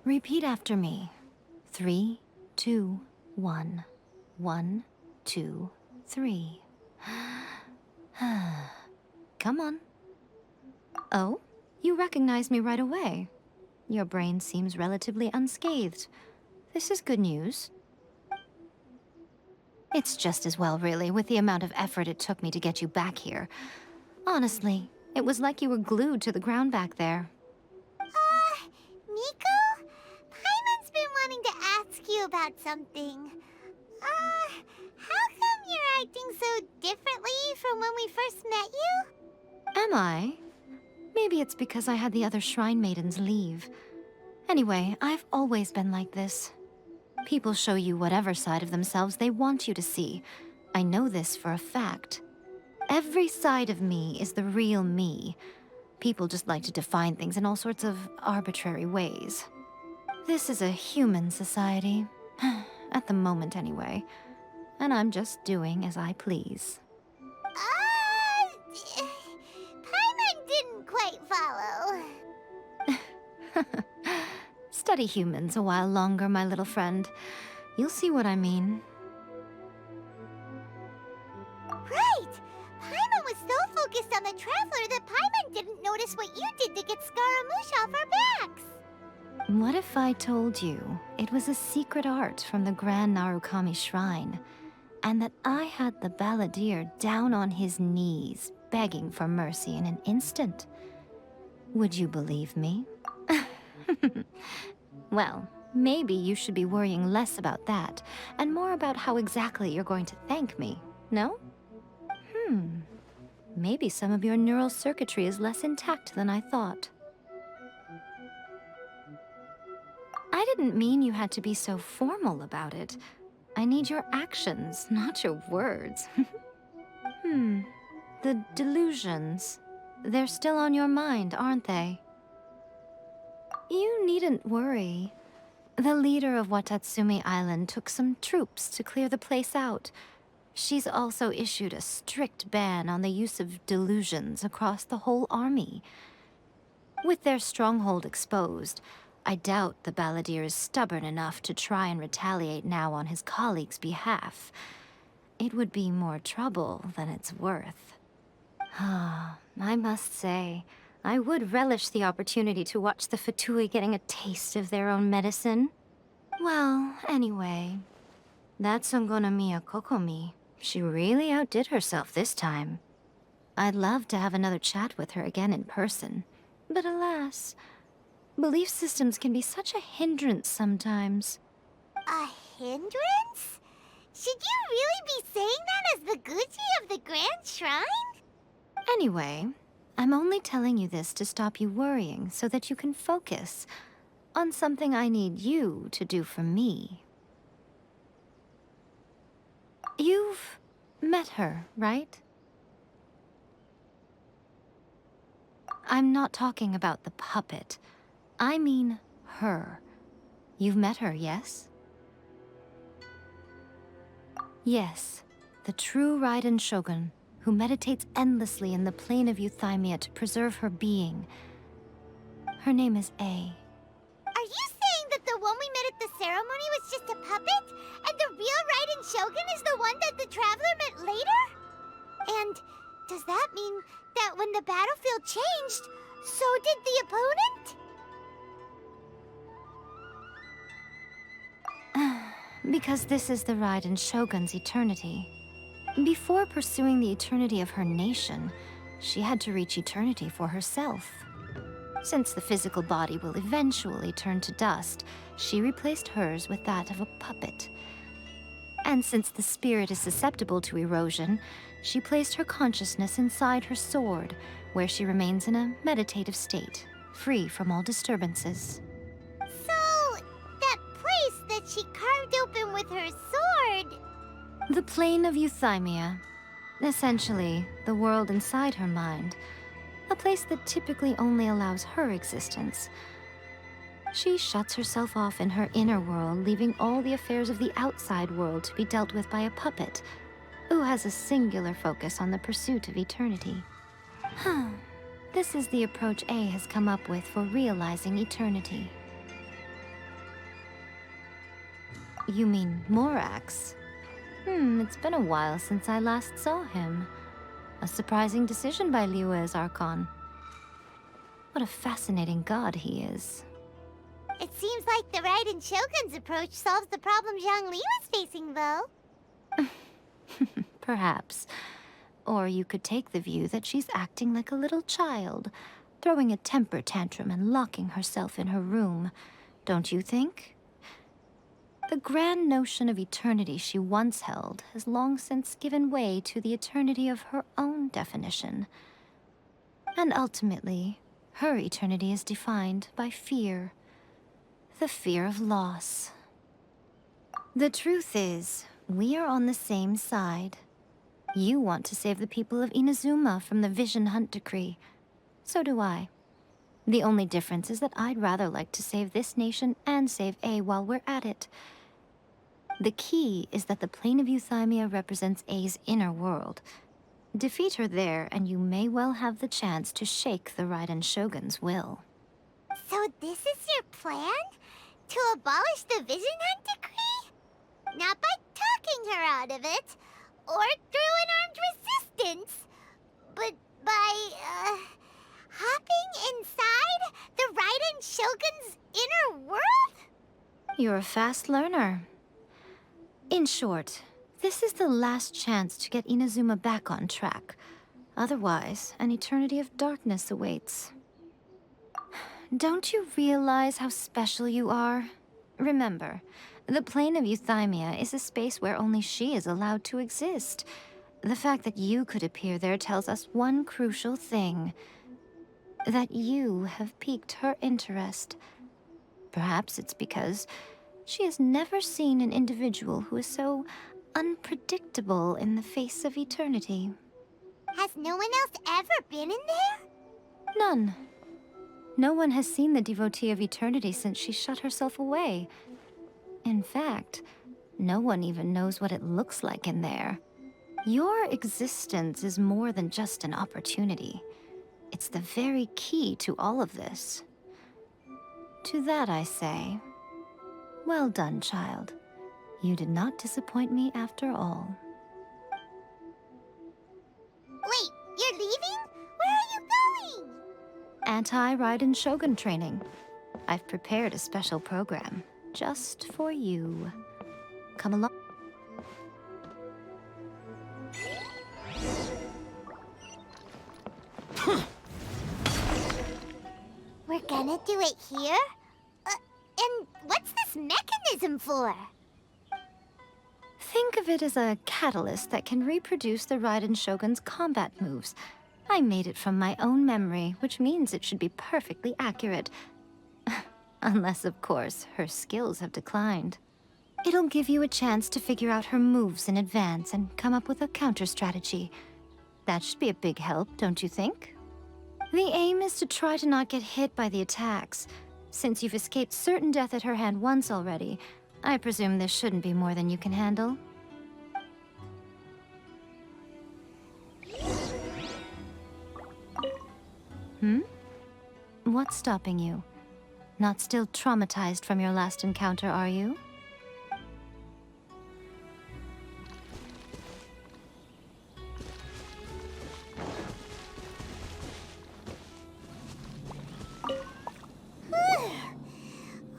Repeat after me. 3, 2, 1. 1, 2, 3. Come on. Oh, you recognize me right away. Your brain seems relatively unscathed. This is good news. It's just as well, really, with the amount of effort it took me to get you back here. Honestly, it was like you were glued to the ground back there. Miko? Paimon's been wanting to ask you about something. How come you're acting so differently from when we first met you? Am I? Maybe it's because I had the other Shrine Maidens leave. Anyway, I've always been like this. People show you whatever side of themselves they want you to see. I know this for a fact. Every side of me is the real me. People just like to define things in all sorts of arbitrary ways. This is a human society. At the moment, anyway. And I'm just doing as I please. Paimon didn't quite follow. Study humans a while longer, my little friend. You'll see what I mean. Right! Paimon was so focused on the Traveler that Paimon didn't notice what you did to get Scaramouche off our backs. What if I told you it was a secret art from the Grand Narukami Shrine, and that I had the balladeer down on his knees, begging for mercy in an instant? Would you believe me? Well, maybe you should be worrying less about that, and more about how exactly you're going to thank me, no? Maybe some of your neural circuitry is less intact than I thought. I didn't mean you had to be so formal about it. I need your actions, not your words. The delusions. They're still on your mind, aren't they? You needn't worry. The leader of Watatsumi Island took some troops to clear the place out. She's also issued a strict ban on the use of delusions across the whole army. With their stronghold exposed, I doubt the balladeer is stubborn enough to try and retaliate now on his colleague's behalf. It would be more trouble than it's worth. I must say, I would relish the opportunity to watch the Fatui getting a taste of their own medicine. Well, anyway, that Songonomiya Kokomi, she really outdid herself this time. I'd love to have another chat with her again in person, but alas, belief systems can be such a hindrance sometimes. A hindrance? Should you really be saying that as the Gucci of the Grand Shrine? Anyway, I'm only telling you this to stop you worrying so that you can focus on something I need you to do for me. You've met her, right? I'm not talking about the puppet. I mean her. You've met her, yes? Yes, the true Raiden Shogun, who meditates endlessly in the plane of Euthymia to preserve her being. Her name is A. Are you saying that the one we met at the ceremony was just a puppet? And the real Raiden Shogun is the one that the Traveler met later? And does that mean that when the battlefield changed, so did the opponent? Because this is the Raiden Shogun's eternity. Before pursuing the eternity of her nation, she had to reach eternity for herself. Since the physical body will eventually turn to dust, she replaced hers with that of a puppet. And since the spirit is susceptible to erosion, she placed her consciousness inside her sword, where she remains in a meditative state, free from all disturbances. So, that place that she carved open with her sword... The plane of Euthymia. Essentially, the world inside her mind. A place that typically only allows her existence. She shuts herself off in her inner world, leaving all the affairs of the outside world to be dealt with by a puppet, who has a singular focus on the pursuit of eternity. This is the approach A has come up with for realizing eternity. You mean Morax? It's been a while since I last saw him. A surprising decision by Liyue's Archon. What a fascinating god he is. It seems like the Raiden Shogun's approach solves the problem Zhang Li was facing, though. Perhaps. Or you could take the view that she's acting like a little child, throwing a temper tantrum and locking herself in her room. Don't you think? The grand notion of eternity she once held has long since given way to the eternity of her own definition. And ultimately, her eternity is defined by fear. The fear of loss. The truth is, we are on the same side. You want to save the people of Inazuma from the Vision Hunt decree. So do I. The only difference is that I'd rather like to save this nation and save A while we're at it. The key is that the plane of Euthymia represents A's inner world. Defeat her there, and you may well have the chance to shake the Raiden Shogun's will. So this is your plan? To abolish the Vision Hunt decree? Not by talking her out of it, or through an armed resistance, but by, hopping inside the Raiden Shogun's inner world? You're a fast learner. In short, this is the last chance to get Inazuma back on track. Otherwise, an eternity of darkness awaits. Don't you realize how special you are? Remember, the plane of Euthymia is a space where only she is allowed to exist. The fact that you could appear there tells us one crucial thing. That you have piqued her interest. Perhaps it's because she has never seen an individual who is so unpredictable in the face of eternity. Has no one else ever been in there? None. No one has seen the devotee of eternity since she shut herself away. In fact, no one even knows what it looks like in there. Your existence is more than just an opportunity. It's the very key to all of this. To that I say, well done, child. You did not disappoint me after all. Wait, you're leaving? Where are you going? Anti-Raiden Shogun training. I've prepared a special program just for you. Come along. We're gonna do it here? And what's this mechanism for? Think of it as a catalyst that can reproduce the Raiden Shogun's combat moves. I made it from my own memory, which means it should be perfectly accurate. Unless, of course, her skills have declined. It'll give you a chance to figure out her moves in advance and come up with a counter-strategy. That should be a big help, don't you think? The aim is to try to not get hit by the attacks. Since you've escaped certain death at her hand once already, I presume this shouldn't be more than you can handle. What's stopping you? Not still traumatized from your last encounter, are you?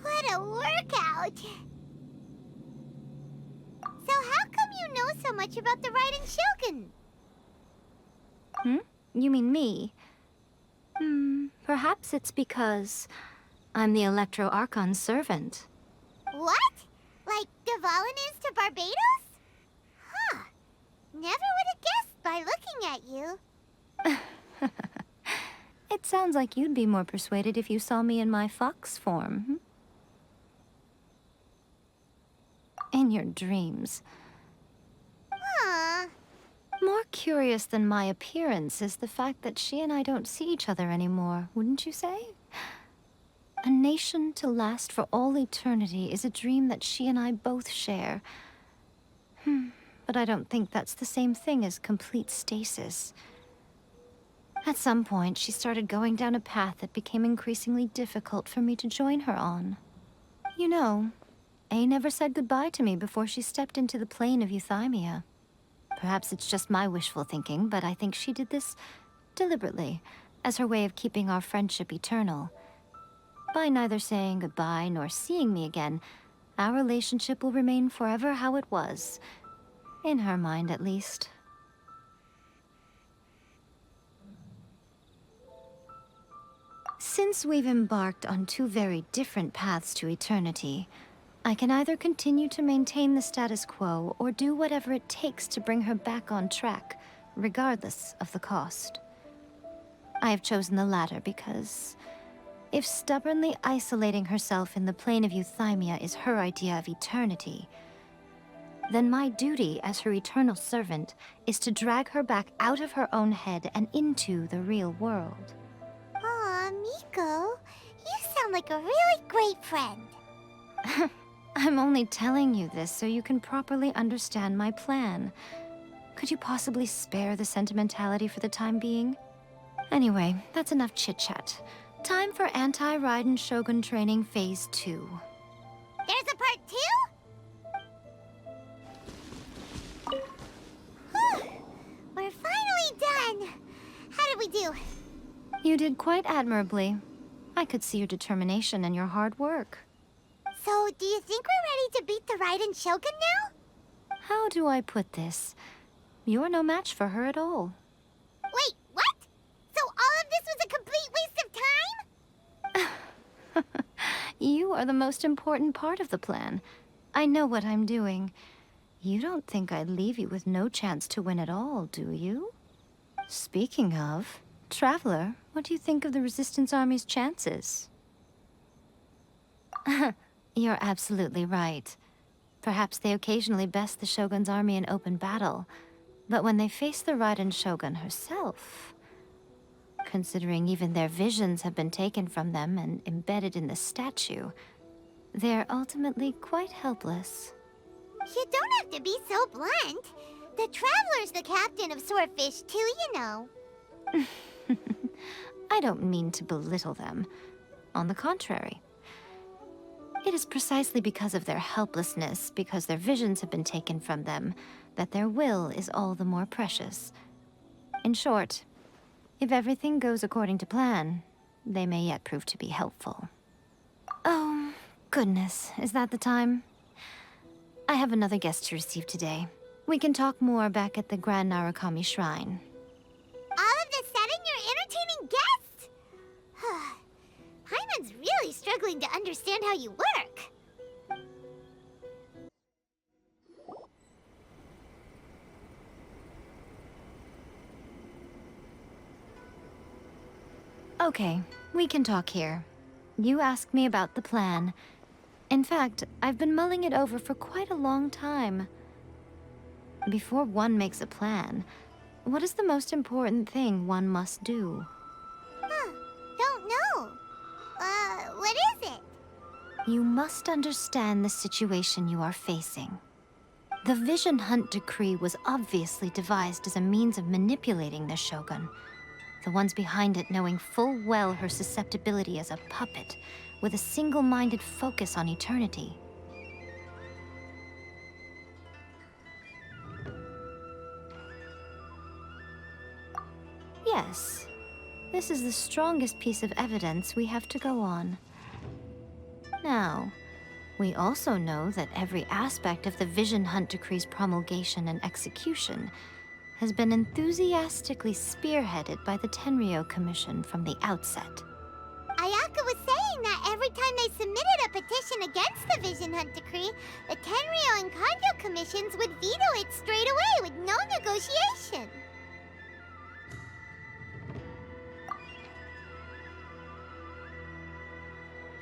What a workout! So how come you know so much about the Raiden Shogun? You mean me? Perhaps it's because I'm the Electro Archon's servant. What? Like Dvalin is to Barbados? Huh. Never would have guessed by looking at you. It sounds like you'd be more persuaded if you saw me in my fox form. In your dreams. Huh. More curious than my appearance is the fact that she and I don't see each other anymore, wouldn't you say? A nation to last for all eternity is a dream that she and I both share. But I don't think that's the same thing as complete stasis. At some point, she started going down a path that became increasingly difficult for me to join her on. You know, A never said goodbye to me before she stepped into the plane of euthymia. Perhaps it's just my wishful thinking, but I think she did this deliberately, as her way of keeping our friendship eternal. By neither saying goodbye nor seeing me again, our relationship will remain forever how it was. In her mind, at least. Since we've embarked on two very different paths to eternity, I can either continue to maintain the status quo or do whatever it takes to bring her back on track, regardless of the cost. I have chosen the latter because if stubbornly isolating herself in the plane of euthymia is her idea of eternity, then my duty as her eternal servant is to drag her back out of her own head and into the real world. Aw, Miko, you sound like a really great friend. I'm only telling you this so you can properly understand my plan. Could you possibly spare the sentimentality for the time being? Anyway, that's enough chit-chat. Time for Anti-Raiden Shogun Training Phase 2. There's a part 2? Whew, we're finally done. How did we do? You did quite admirably. I could see your determination and your hard work. So, do you think we're ready to beat the Raiden Shogun now? How do I put this? You're no match for her at all. Wait, what? So all of this was a complete waste of time? You are the most important part of the plan. I know what I'm doing. You don't think I'd leave you with no chance to win at all, do you? Speaking of, Traveler, what do you think of the Resistance Army's chances? You're absolutely right. Perhaps they occasionally best the Shogun's army in open battle, but when they face the Raiden Shogun herself, considering even their visions have been taken from them and embedded in the statue, they're ultimately quite helpless. You don't have to be so blunt. The Traveler's the captain of Swordfish too, you know. I don't mean to belittle them. On the contrary. It is precisely because of their helplessness, because their visions have been taken from them, that their will is all the more precious. In short, if everything goes according to plan, they may yet prove to be helpful. Oh, goodness, is that the time? I have another guest to receive today. We can talk more back at the Grand Narukami Shrine. All of a sudden, you're entertaining guests? Paimon's really struggling to understand how you work. Okay, we can talk here. You asked me about the plan. In fact, I've been mulling it over for quite a long time. Before one makes a plan, what is the most important thing one must do? Don't know. What is it? You must understand the situation you are facing. The Vision Hunt Decree was obviously devised as a means of manipulating the Shogun. The ones behind it knowing full well her susceptibility as a puppet, with a single-minded focus on eternity. Yes, this is the strongest piece of evidence we have to go on. Now, we also know that every aspect of the Vision Hunt Decree's promulgation and execution has been enthusiastically spearheaded by the Tenryou Commission from the outset. Ayaka was saying that every time they submitted a petition against the Vision Hunt Decree, the Tenryou and Kanjo commissions would veto it straight away with no negotiation.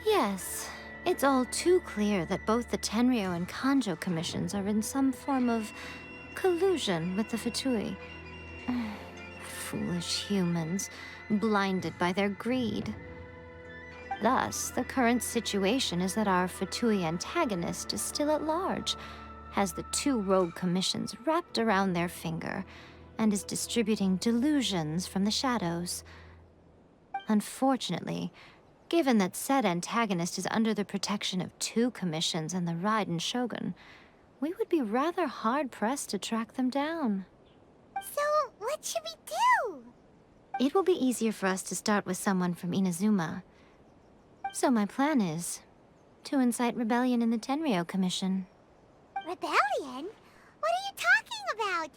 Yes, it's all too clear that both the Tenryou and Kanjo commissions are in some form of collusion with the Fatui. Foolish humans, blinded by their greed. Thus, the current situation is that our Fatui antagonist is still at large, has the two rogue commissions wrapped around their finger, and is distributing delusions from the shadows. Unfortunately, Given that said antagonist is under the protection of 2 commissions and the Raiden Shogun, we would be rather hard-pressed to track them down. So, what should we do? It will be easier for us to start with someone from Inazuma. So my plan is to incite rebellion in the Tenryou Commission. Rebellion? What are you talking about?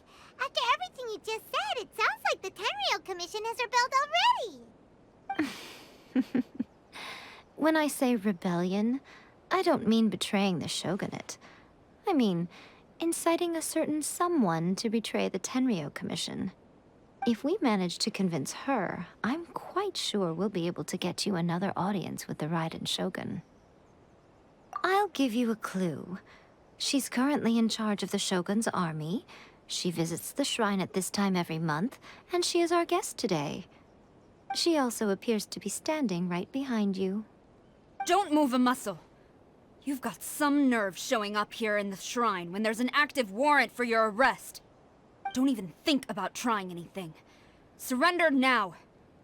After everything you just said, it sounds like the Tenryou Commission has rebelled already. When I say rebellion, I don't mean betraying the shogunate. I mean inciting a certain someone to betray the Tenryou Commission. If we manage to convince her, I'm quite sure we'll be able to get you another audience with the Raiden Shogun. I'll give you a clue. She's currently in charge of the Shogun's army. She visits the shrine at this time every month, and she is our guest today. She also appears to be standing right behind you. Don't move a muscle. You've got some nerve showing up here in the shrine when there's an active warrant for your arrest. Don't even think about trying anything. Surrender now.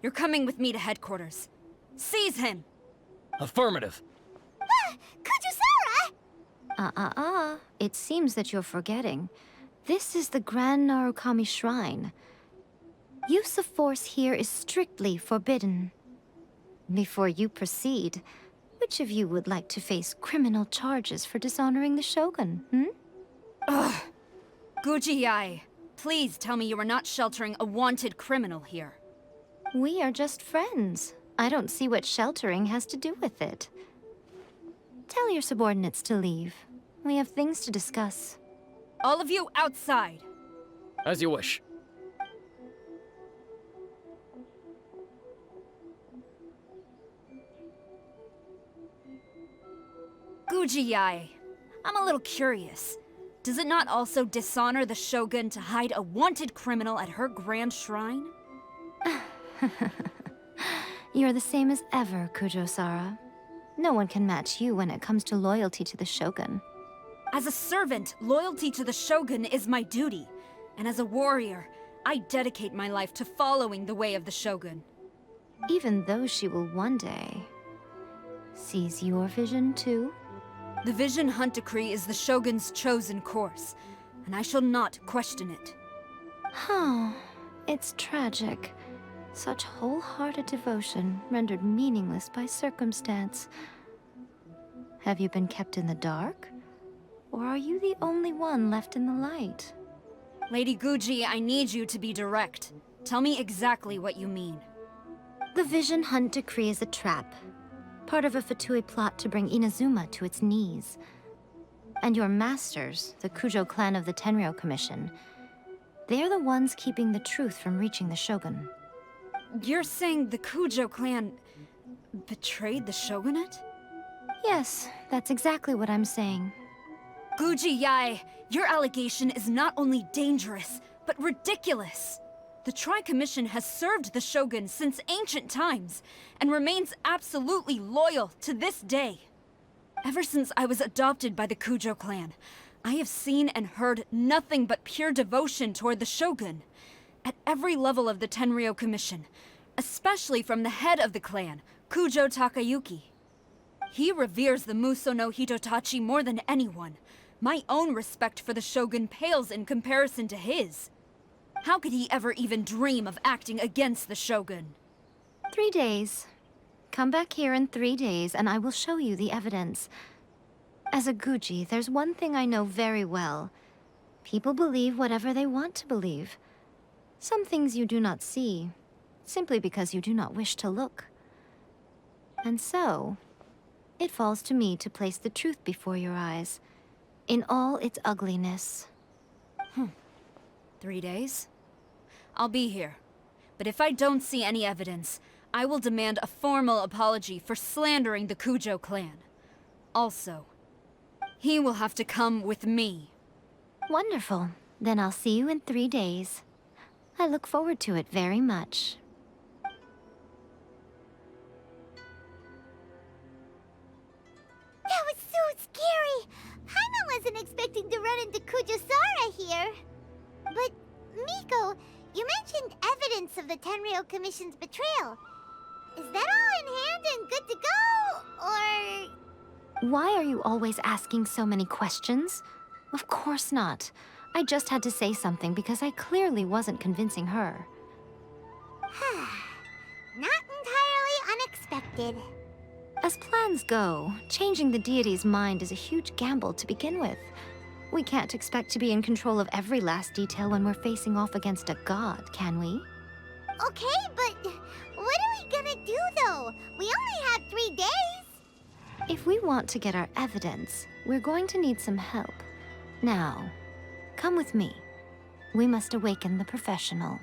You're coming with me to headquarters. Seize him! Affirmative. Kujusara! It seems that you're forgetting. This is the Grand Narukami Shrine. Use of force here is strictly forbidden. Before you proceed, which of you would like to face criminal charges for dishonoring the Shogun, Ugh. Guji-ai, please tell me you are not sheltering a wanted criminal here. We are just friends. I don't see what sheltering has to do with it. Tell your subordinates to leave. We have things to discuss. All of you outside. As you wish. Guji-ai, I'm a little curious. Does it not also dishonor the Shogun to hide a wanted criminal at her grand shrine? You're the same as ever, Kujo-sara. No one can match you when it comes to loyalty to the Shogun. As a servant, loyalty to the Shogun is my duty. And as a warrior, I dedicate my life to following the way of the Shogun. Even though she will one day seize your vision too? The Vision Hunt Decree is the Shogun's chosen course, and I shall not question it. It's tragic. Such wholehearted devotion rendered meaningless by circumstance. Have you been kept in the dark? Or are you the only one left in the light? Lady Guji, I need you to be direct. Tell me exactly what you mean. The Vision Hunt Decree is a trap. Part of a Fatui plot to bring Inazuma to its knees. And your masters, the Kujo clan of the Tenryou Commission, they're the ones keeping the truth from reaching the Shogun. You're saying the Kujo clan betrayed the Shogunate? Yes, that's exactly what I'm saying. Guji-ai, your allegation is not only dangerous, but ridiculous. The Tri-Commission has served the Shogun since ancient times, and remains absolutely loyal to this day. Ever since I was adopted by the Kujo clan, I have seen and heard nothing but pure devotion toward the Shogun. At every level of the Tenryou Commission, especially from the head of the clan, Kujo Takayuki. He reveres the Muso no Hitotachi more than anyone. My own respect for the Shogun pales in comparison to his. How could he ever even dream of acting against the Shogun? 3 days. Come back here in 3 days and I will show you the evidence. As a Guji, there's one thing I know very well. People believe whatever they want to believe. Some things you do not see, simply because you do not wish to look. And so, it falls to me to place the truth before your eyes, in all its ugliness. 3 days? I'll be here. But if I don't see any evidence, I will demand a formal apology for slandering the Kujo clan. Also, he will have to come with me. Wonderful. Then I'll see you in 3 days. I look forward to it very much. That was so scary! Paimon wasn't expecting to run into Kujusara here. But, Miko, you mentioned evidence of the Tenryou Commission's betrayal. Is that all in hand and good to go? Or... Why are you always asking so many questions? Of course not. I just had to say something because I clearly wasn't convincing her. Not entirely unexpected. As plans go, changing the deity's mind is a huge gamble to begin with. We can't expect to be in control of every last detail when we're facing off against a god, can we? Okay, but what are we gonna do, though? We only have 3 days. If we want to get our evidence, we're going to need some help. Now, come with me. We must awaken the professional.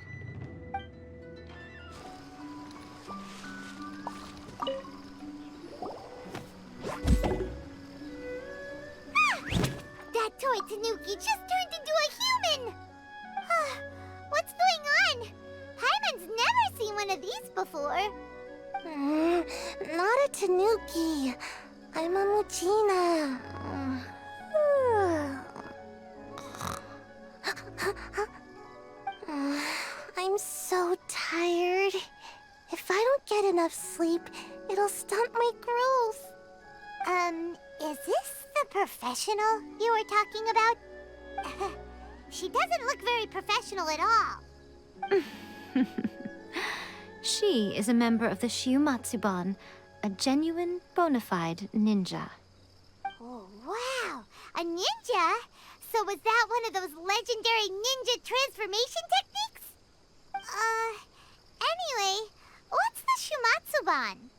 That toy Tanuki just turned into a human! What's going on? Paimon's never seen one of these before. Not a Tanuki. I'm a Muchina. I'm so tired. If I don't get enough sleep, it'll stunt my growth. Is this the professional you were talking about? She doesn't look very professional at all. She is a member of the Shiumatsuban, a genuine, bona fide ninja. Oh, wow! A ninja? So was that one of those legendary ninja transformation techniques? Anyway, what's the Shumatsuban?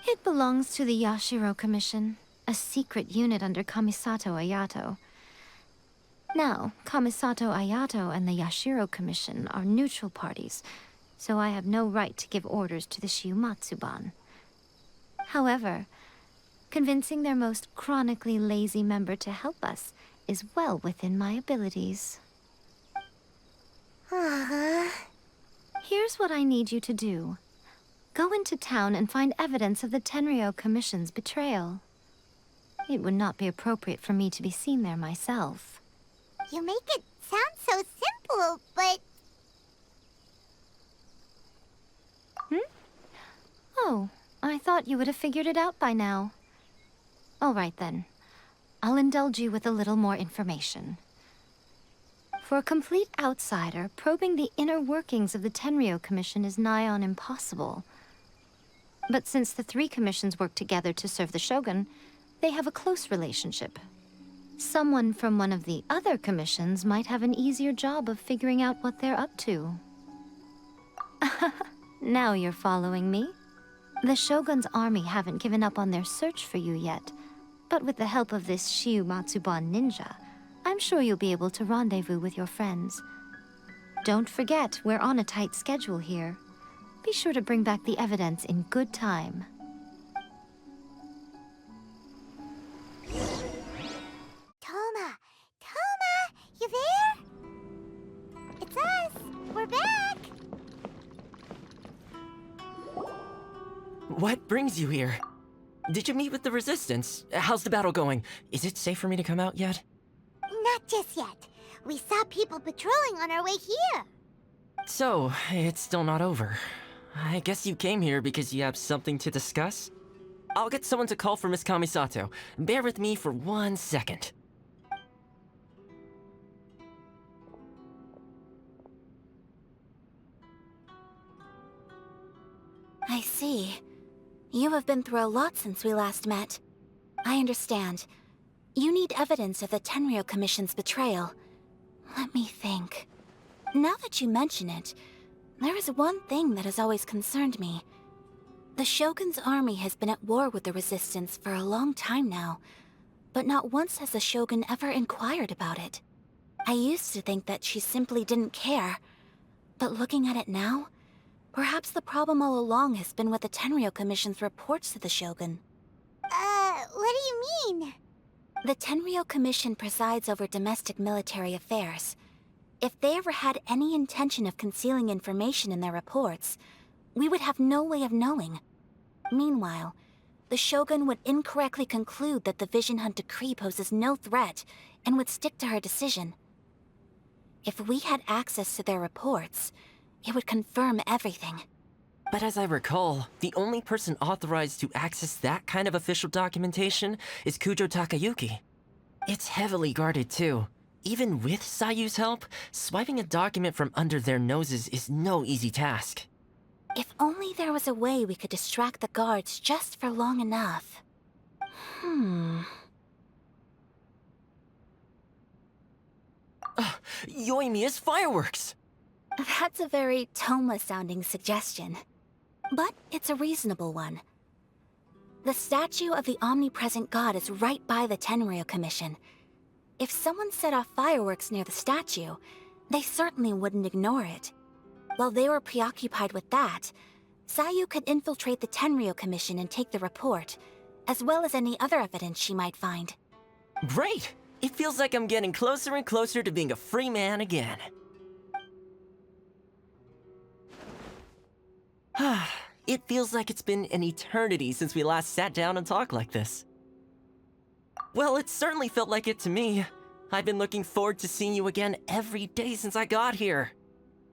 It belongs to the Yashiro Commission, a secret unit under Kamisato Ayato. Now, Kamisato Ayato and the Yashiro Commission are neutral parties, so I have no right to give orders to the Shiumatsuban. However, convincing their most chronically lazy member to help us is well within my abilities. Here's what I need you to do. Go into town and find evidence of the Tenryou Commission's betrayal. It would not be appropriate for me to be seen there myself. You make it sound so simple, but... Oh, I thought you would have figured it out by now. All right then. I'll indulge you with a little more information. For a complete outsider, probing the inner workings of the Tenryou Commission is nigh on impossible. But since the 3 commissions work together to serve the Shogun, they have a close relationship. Someone from one of the other commissions might have an easier job of figuring out what they're up to. Now you're following me. The Shogun's army haven't given up on their search for you yet, but with the help of this Shiumatsuban ninja, I'm sure you'll be able to rendezvous with your friends. Don't forget, we're on a tight schedule here. Be sure to bring back the evidence in good time. Toma! Toma! You there? It's us! We're back! What brings you here? Did you meet with the Resistance? How's the battle going? Is it safe for me to come out yet? Not just yet. We saw people patrolling on our way here. So, it's still not over. I guess you came here because you have something to discuss? I'll get someone to call for Miss Kamisato. Bear with me for 1 second. I see. You have been through a lot since we last met. I understand. You need evidence of the Tenryou Commission's betrayal. Let me think. Now that you mention it, there is one thing that has always concerned me. The Shogun's army has been at war with the Resistance for a long time now, but not once has the Shogun ever inquired about it. I used to think that she simply didn't care, but looking at it now, perhaps the problem all along has been with the Tenryou Commission's reports to the Shogun. What do you mean? The Tenryou Commission presides over domestic military affairs. If they ever had any intention of concealing information in their reports, we would have no way of knowing. Meanwhile, the Shogun would incorrectly conclude that the Vision Hunt decree poses no threat and would stick to her decision. If we had access to their reports, it would confirm everything. But as I recall, the only person authorized to access that kind of official documentation is Kujo Takayuki. It's heavily guarded too. Even with Sayu's help, swiping a document from under their noses is no easy task. If only there was a way we could distract the guards just for long enough. Yoimiya's fireworks! That's a very Toma-sounding suggestion. But it's a reasonable one. The statue of the omnipresent god is right by the Tenryou Commission. If someone set off fireworks near the statue, they certainly wouldn't ignore it. While they were preoccupied with that, Sayu could infiltrate the Tenryou Commission and take the report, as well as any other evidence she might find. Great! It feels like I'm getting closer and closer to being a free man again. It feels like it's been an eternity since we last sat down and talked like this. Well, it certainly felt like it to me. I've been looking forward to seeing you again every day since I got here.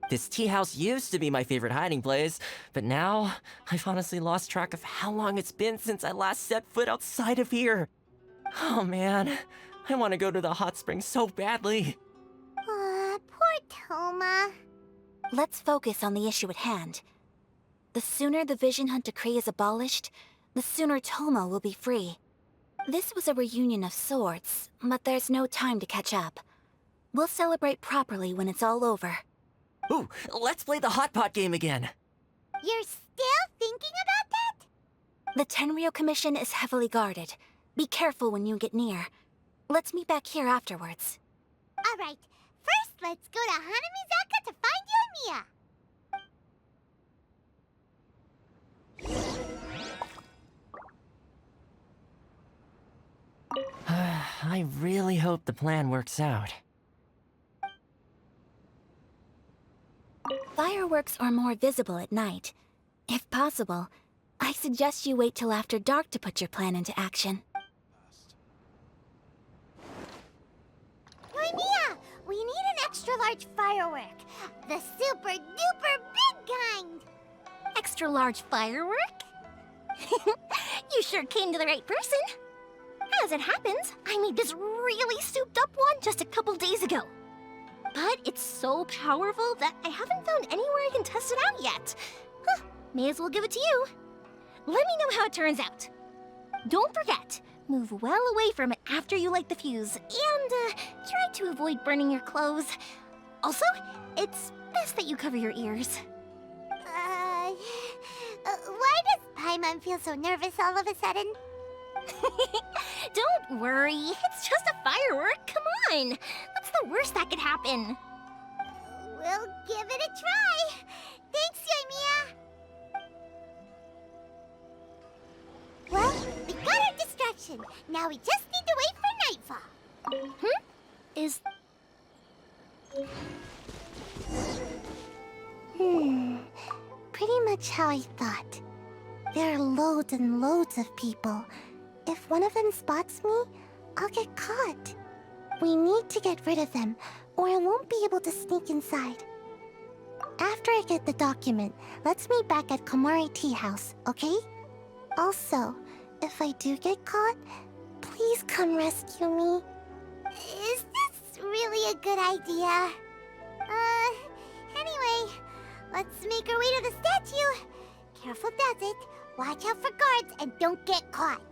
This tea house used to be my favorite hiding place, but now I've honestly lost track of how long it's been since I last set foot outside of here. Oh man, I want to go to the hot springs so badly. Poor Toma. Let's focus on the issue at hand. The sooner the Vision Hunt Decree is abolished, the sooner Toma will be free. This was a reunion of sorts, but there's no time to catch up. We'll celebrate properly when it's all over. Ooh, let's play the hot pot game again. You're still thinking about that? The Tenryou Commission is heavily guarded. Be careful when you get near. Let's meet back here afterwards. Alright, first let's go to Hanamizaka to find Yoimiya. I really hope the plan works out. Fireworks are more visible at night. If possible, I suggest you wait till after dark to put your plan into action. Yoimiya, we need an extra large firework. The super duper big kind. Extra large firework? You sure came to the right person. As it happens, I made this really souped up one just a couple days ago. But it's so powerful that I haven't found anywhere I can test it out yet. Huh, may as well give it to you. Let me know how it turns out. Don't forget, move well away from it after you light the fuse, and try to avoid burning your clothes. Also, it's best that you cover your ears. Why does Paimon feel so nervous all of a sudden? Don't worry, it's just a firework, come on! What's the worst that could happen? We'll give it a try. Thanks, Yoimiya. Well, we got our distraction. Now we just need to wait for nightfall. Is... Pretty much how I thought. There are loads and loads of people. If one of them spots me, I'll get caught. We need to get rid of them, or I won't be able to sneak inside. After I get the document, let's meet back at Komari Tea House, okay? Also, if I do get caught, please come rescue me. Is this really a good idea? Anyway, let's make our way to the statue. Careful does it. Watch out for guards and don't get caught.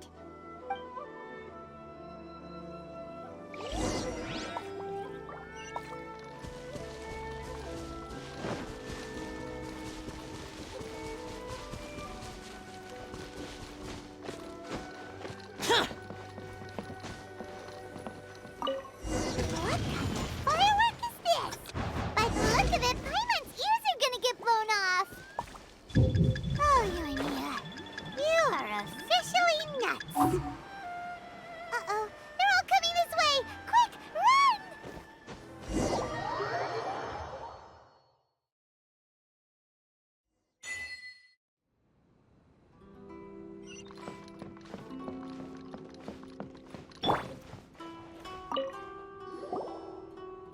What kind of firework is this? By the look of it, Paimon's ears are gonna get blown off. Oh, Yoimiya, you are officially nuts. Uh-oh, they're all coming this way! Quick, run!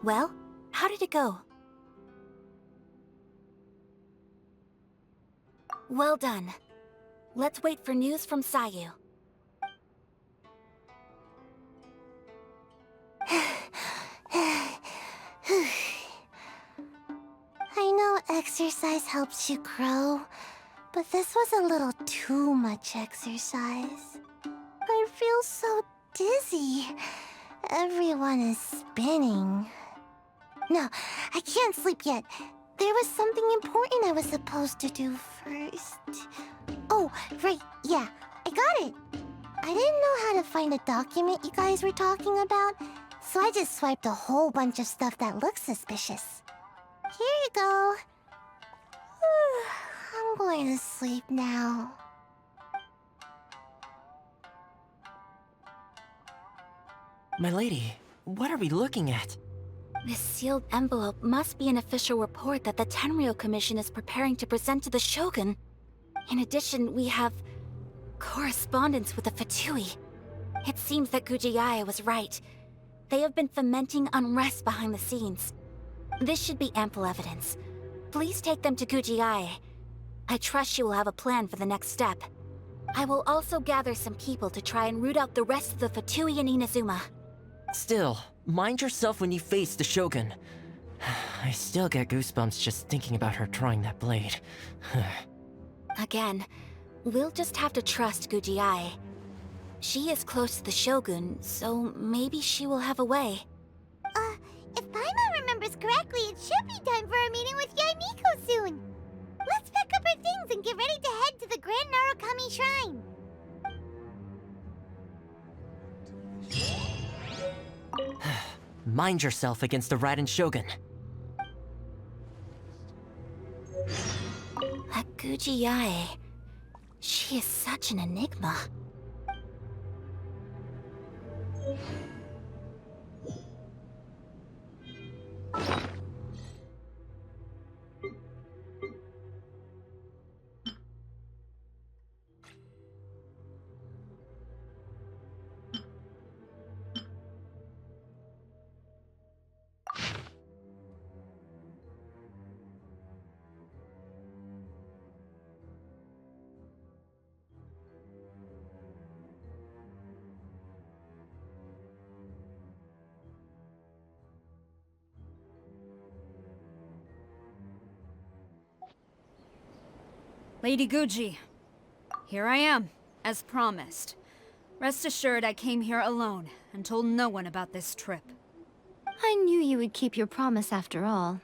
Well, how did it go? Well done. Let's wait for news from Sayu. I know exercise helps you grow, but this was a little too much exercise. I feel so dizzy. Everyone is spinning. No, I can't sleep yet. There was something important I was supposed to do first. Oh, right, yeah, I got it. I didn't know how to find a document you guys were talking about, so I just swiped a whole bunch of stuff that looks suspicious. Here you go. I'm going to sleep now. My lady, what are we looking at? This sealed envelope must be an official report that the Tenryou Commission is preparing to present to the Shogun. In addition, we have correspondence with the Fatui. It seems that Gujiae was right. They have been fomenting unrest behind the scenes. This should be ample evidence. Please take them to Gujiae. I trust she will have a plan for the next step. I will also gather some people to try and root out the rest of the Fatui in Inazuma. Still, mind yourself when you face the Shogun. I still get goosebumps just thinking about her drawing that blade. Again, we'll just have to trust Gujiae. She is close to the Shogun, so maybe she will have a way. If Paimon remembers correctly, it should be time for a meeting with Yaimiko soon. Let's pack up our things and get ready to head to the Grand Narukami Shrine. Mind yourself against the Raiden Shogun. That Gujiae... she is such an enigma. Lady Guji, here I am, as promised. Rest assured I came here alone and told no one about this trip. I knew you would keep your promise after all.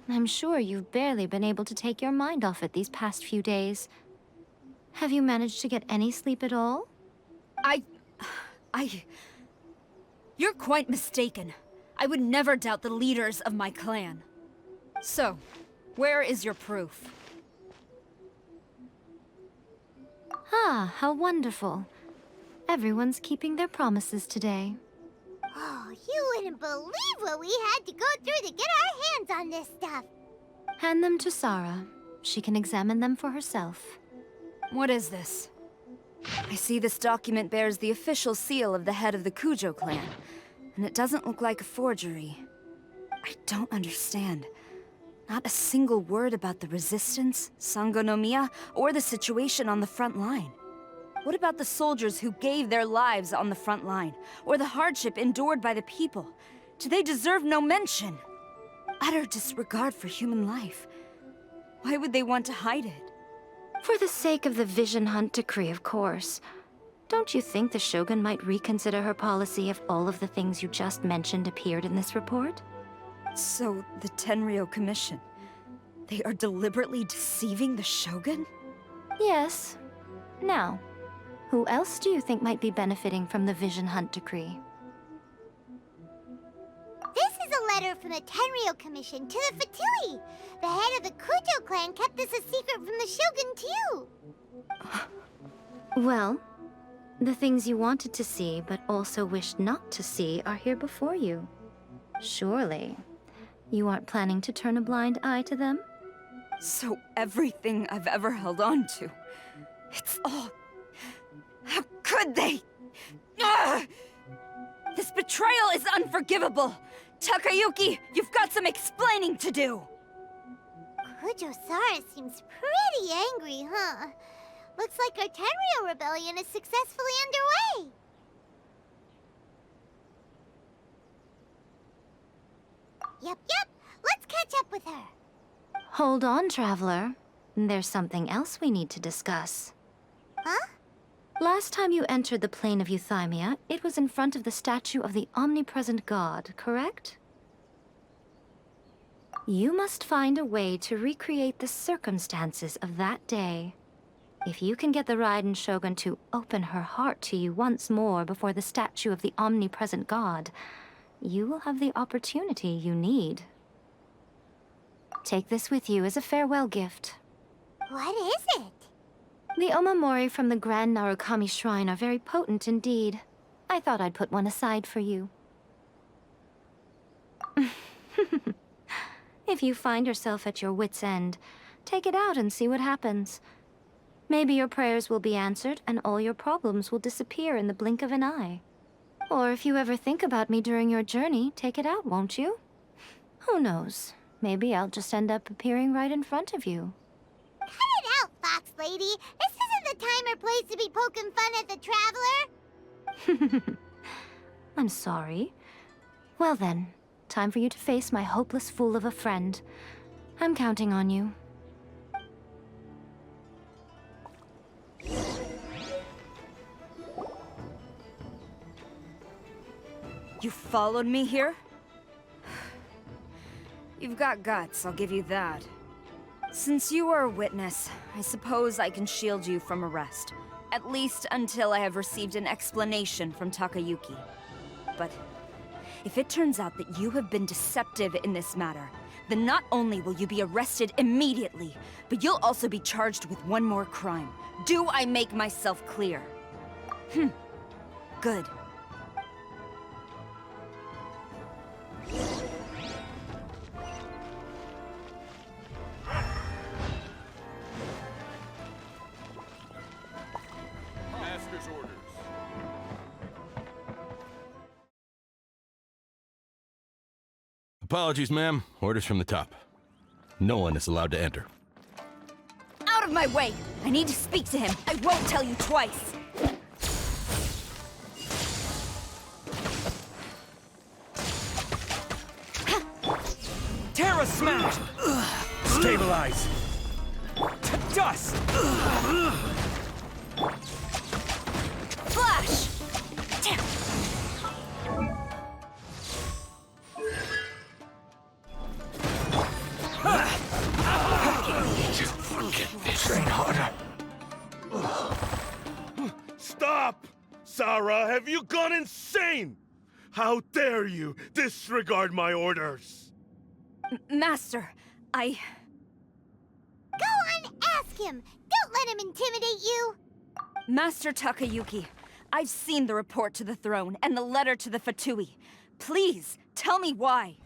I'm sure you've barely been able to take your mind off it these past few days. Have you managed to get any sleep at all? You're quite mistaken. I would never doubt the leaders of my clan. So, where is your proof? Ah, how wonderful. Everyone's keeping their promises today. Oh, you wouldn't believe what we had to go through to get our hands on this stuff. Hand them to Sarah. She can examine them for herself. What is this? I see this document bears the official seal of the head of the Kujo clan, and it doesn't look like a forgery. I don't understand. Not a single word about the resistance, Sangonomiya, or the situation on the front line. What about the soldiers who gave their lives on the front line, or the hardship endured by the people? Do they deserve no mention? Utter disregard for human life. Why would they want to hide it? For the sake of the Vision Hunt decree, of course. Don't you think the Shogun might reconsider her policy if all of the things you just mentioned appeared in this report? So, the Tenryou Commission, they are deliberately deceiving the Shogun? Yes. Now, who else do you think might be benefiting from the Vision Hunt decree? This is a letter from the Tenryou Commission to the Fatui. The head of the Kujo clan kept this a secret from the Shogun, too. Well, the things you wanted to see but also wished not to see are here before you. Surely, you aren't planning to turn a blind eye to them? So everything I've ever held on to, it's all... How could they? Ugh! This betrayal is unforgivable! Takayuki, you've got some explaining to do! Pujo-Sara seems pretty angry, huh? Looks like our Tenryou rebellion is successfully underway. Yep. Let's catch up with her. Hold on, Traveler. There's something else we need to discuss. Huh? Last time you entered the plane of Euthymia, it was in front of the statue of the Omnipresent God, correct? You must find a way to recreate the circumstances of that day. If you can get the Raiden Shogun to open her heart to you once more before the statue of the Omnipresent God, you will have the opportunity you need. Take this with you as a farewell gift. What is it? The omamori from the Grand Narukami Shrine are very potent indeed. I thought I'd put one aside for you. If you find yourself at your wit's end, take it out and see what happens. Maybe your prayers will be answered and all your problems will disappear in the blink of an eye. Or if you ever think about me during your journey, take it out, won't you? Who knows? Maybe I'll just end up appearing right in front of you. Cut it out, Fox Lady. This isn't the time or place to be poking fun at the Traveler. I'm sorry. Well then, time for you to face my hopeless fool of a friend. I'm counting on you. You followed me here? You've got guts, I'll give you that. Since you are a witness, I suppose I can shield you from arrest. At least until I have received an explanation from Takayuki. But if it turns out that you have been deceptive in this matter, then not only will you be arrested immediately, but you'll also be charged with one more crime. Do I make myself clear? Good. Master's orders. Apologies, ma'am. Orders from the top. No one is allowed to enter. Out of my way! I need to speak to him. I won't tell you twice. Terra smash! Stabilize! To dust! Flash! Train harder. Stop! Sarah, have you gone insane? How dare you disregard my orders? Master, Go on, ask him. Don't let him intimidate you. Master Takayuki, I've seen the report to the throne and the letter to the Fatui. Please, tell me why.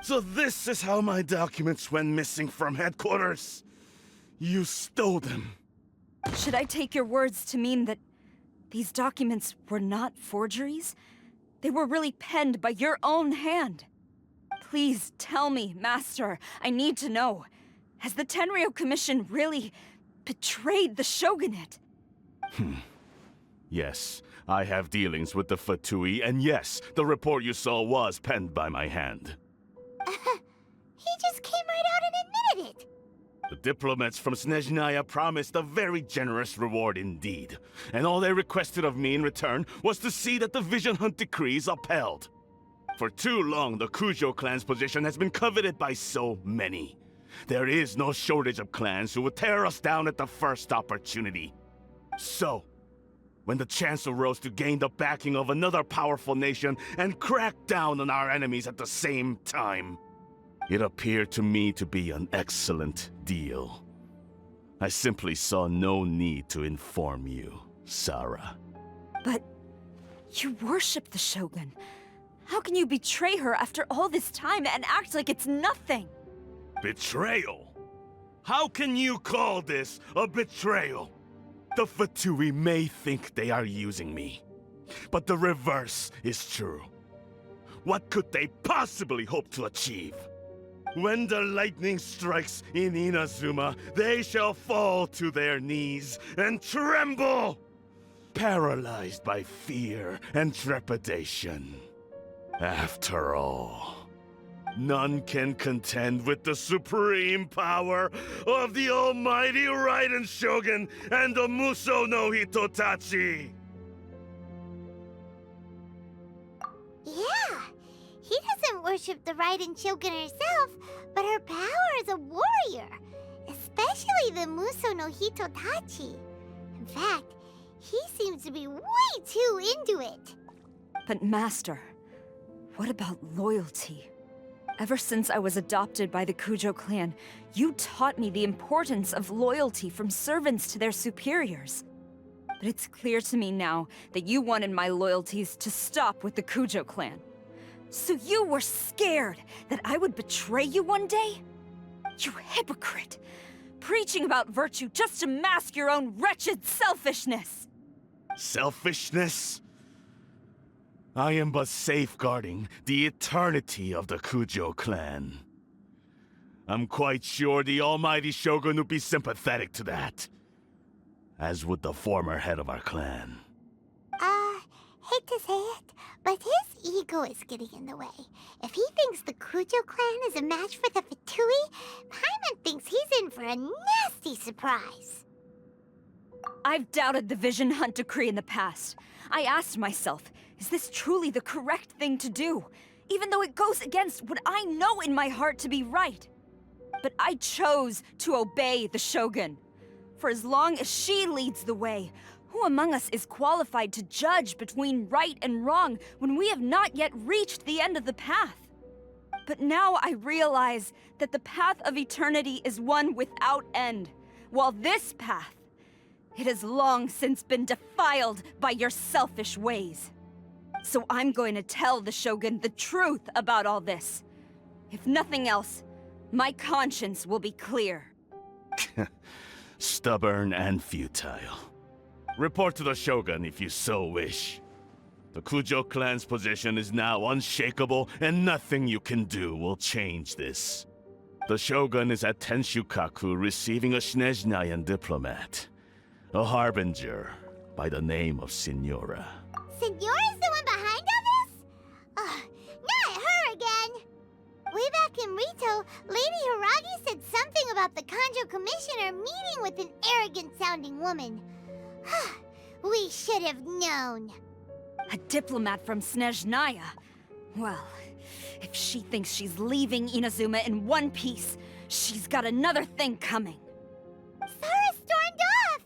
So this is how my documents went missing from headquarters? You stole them. Should I take your words to mean that these documents were not forgeries? They were really penned by your own hand. Please tell me, Master. I need to know. Has the Tenryou Commission really betrayed the Shogunate? Yes, I have dealings with the Fatui, and yes, the report you saw was penned by my hand. He just came right out and admitted it. The diplomats from Snezhnaya promised a very generous reward indeed, and all they requested of me in return was to see that the Vision Hunt decree is upheld. For too long, the Kujo clan's position has been coveted by so many. There is no shortage of clans who would tear us down at the first opportunity. So, when the chance arose to gain the backing of another powerful nation and crack down on our enemies at the same time, it appeared to me to be an excellent deal. I simply saw no need to inform you, Sarah. But you worship the Shogun. How can you betray her after all this time and act like it's nothing? Betrayal? How can you call this a betrayal? The Fatui may think they are using me, but the reverse is true. What could they possibly hope to achieve? When the lightning strikes in Inazuma, they shall fall to their knees and tremble, paralyzed by fear and trepidation. After all, none can contend with the supreme power of the almighty Raiden Shogun and the Muso no Hitotachi! Yeah, he doesn't worship the Raiden Shogun herself, but her power as a warrior, especially the Muso no Hitotachi. In fact, he seems to be way too into it. But Master, what about loyalty? Ever since I was adopted by the Kujo clan, you taught me the importance of loyalty from servants to their superiors. But it's clear to me now that you wanted my loyalties to stop with the Kujo clan. So you were scared that I would betray you one day? You hypocrite! Preaching about virtue just to mask your own wretched selfishness! Selfishness? I am but safeguarding the eternity of the Kujo clan. I'm quite sure the almighty Shogun would be sympathetic to that. As would the former head of our clan. Hate to say it, but his ego is getting in the way. If he thinks the Kujo clan is a match for the Fatui, Paimon thinks he's in for a nasty surprise. I've doubted the Vision Hunt decree in the past. I asked myself, is this truly the correct thing to do? Even though it goes against what I know in my heart to be right. But I chose to obey the Shogun. For as long as she leads the way, who among us is qualified to judge between right and wrong when we have not yet reached the end of the path? But now I realize that the path of eternity is one without end, while this path, it has long since been defiled by your selfish ways. So I'm going to tell the Shogun the truth about all this. If nothing else, my conscience will be clear. Stubborn and futile. Report to the Shogun if you so wish. The Kujo clan's position is now unshakable, and nothing you can do will change this. The Shogun is at Tenshukaku receiving a Snezhnayan diplomat. A harbinger by the name of Signora. Signora's the one behind all this? Not her again! Way back in Rito, Lady Hiragi said something about the Kanjo Commissioner meeting with an arrogant-sounding woman. We should have known. A diplomat from Snezhnaya? Well, if she thinks she's leaving Inazuma in one piece, she's got another thing coming. Sara stormed off!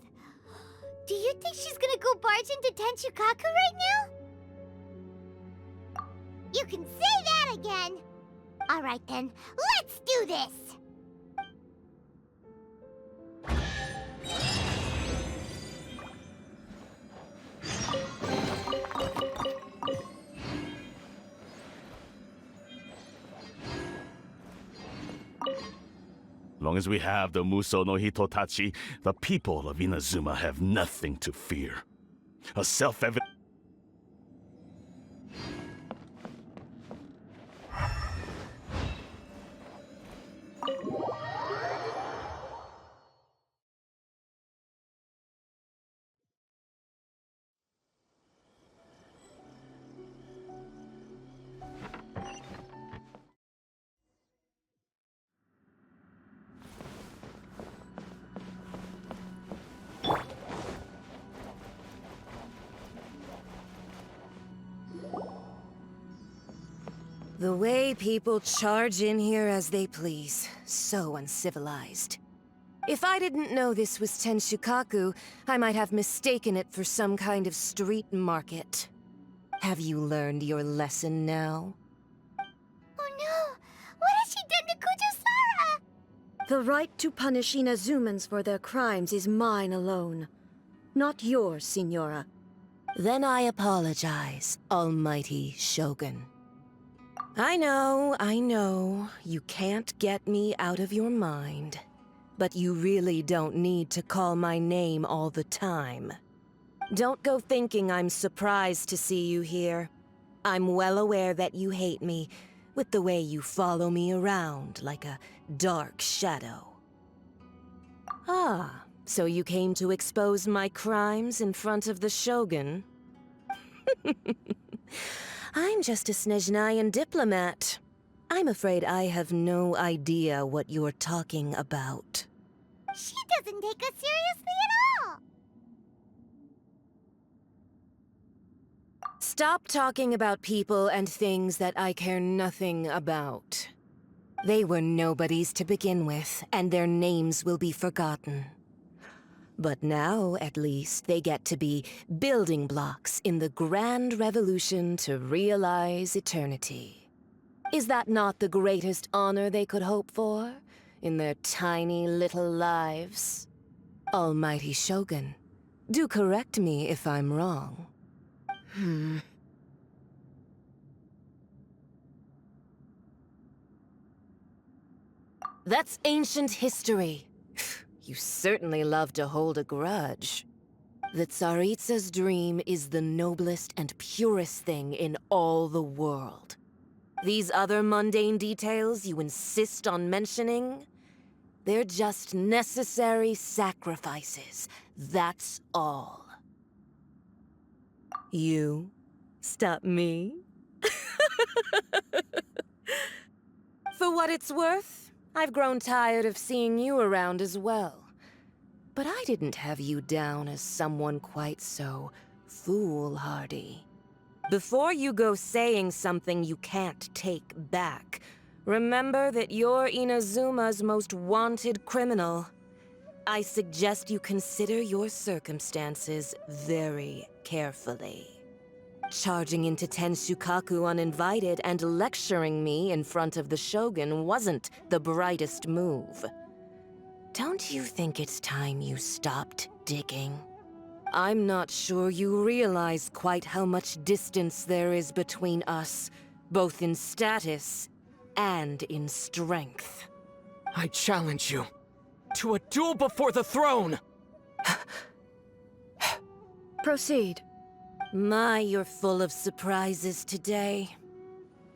Do you think she's gonna go barge into Tenshukaku right now? You can say that again! Alright then, let's do this! Long as we have the Muso no Hitotachi, the people of Inazuma have nothing to fear. A self-evident... The way people charge in here as they please. So uncivilized. If I didn't know this was Tenshukaku, I might have mistaken it for some kind of street market. Have you learned your lesson now? Oh no! What has she done to Kujo-Sara? The right to punish Inazumans for their crimes is mine alone. Not yours, Signora. Then I apologize, Almighty Shogun. I know, you can't get me out of your mind. But you really don't need to call my name all the time. Don't go thinking I'm surprised to see you here. I'm well aware that you hate me, with the way you follow me around like a dark shadow. Ah, so you came to expose my crimes in front of the Shogun? I'm just a Snezhnayan diplomat. I'm afraid I have no idea what you're talking about. She doesn't take us seriously at all! Stop talking about people and things that I care nothing about. They were nobodies to begin with, and their names will be forgotten. But now, at least, they get to be building blocks in the grand revolution to realize eternity. Is that not the greatest honor they could hope for in their tiny little lives? Almighty Shogun, do correct me if I'm wrong. That's ancient history. You certainly love to hold a grudge. The Tsaritsa's dream is the noblest and purest thing in all the world. These other mundane details you insist on mentioning, they're just necessary sacrifices. That's all. You stop me? For what it's worth, I've grown tired of seeing you around as well. But I didn't have you down as someone quite so foolhardy. Before you go saying something you can't take back, remember that you're Inazuma's most wanted criminal. I suggest you consider your circumstances very carefully. Charging into Tenshukaku uninvited and lecturing me in front of the Shogun wasn't the brightest move. Don't you think it's time you stopped digging? I'm not sure you realize quite how much distance there is between us, both in status and in strength. I challenge you to a duel before the throne! Proceed. My, you're full of surprises today.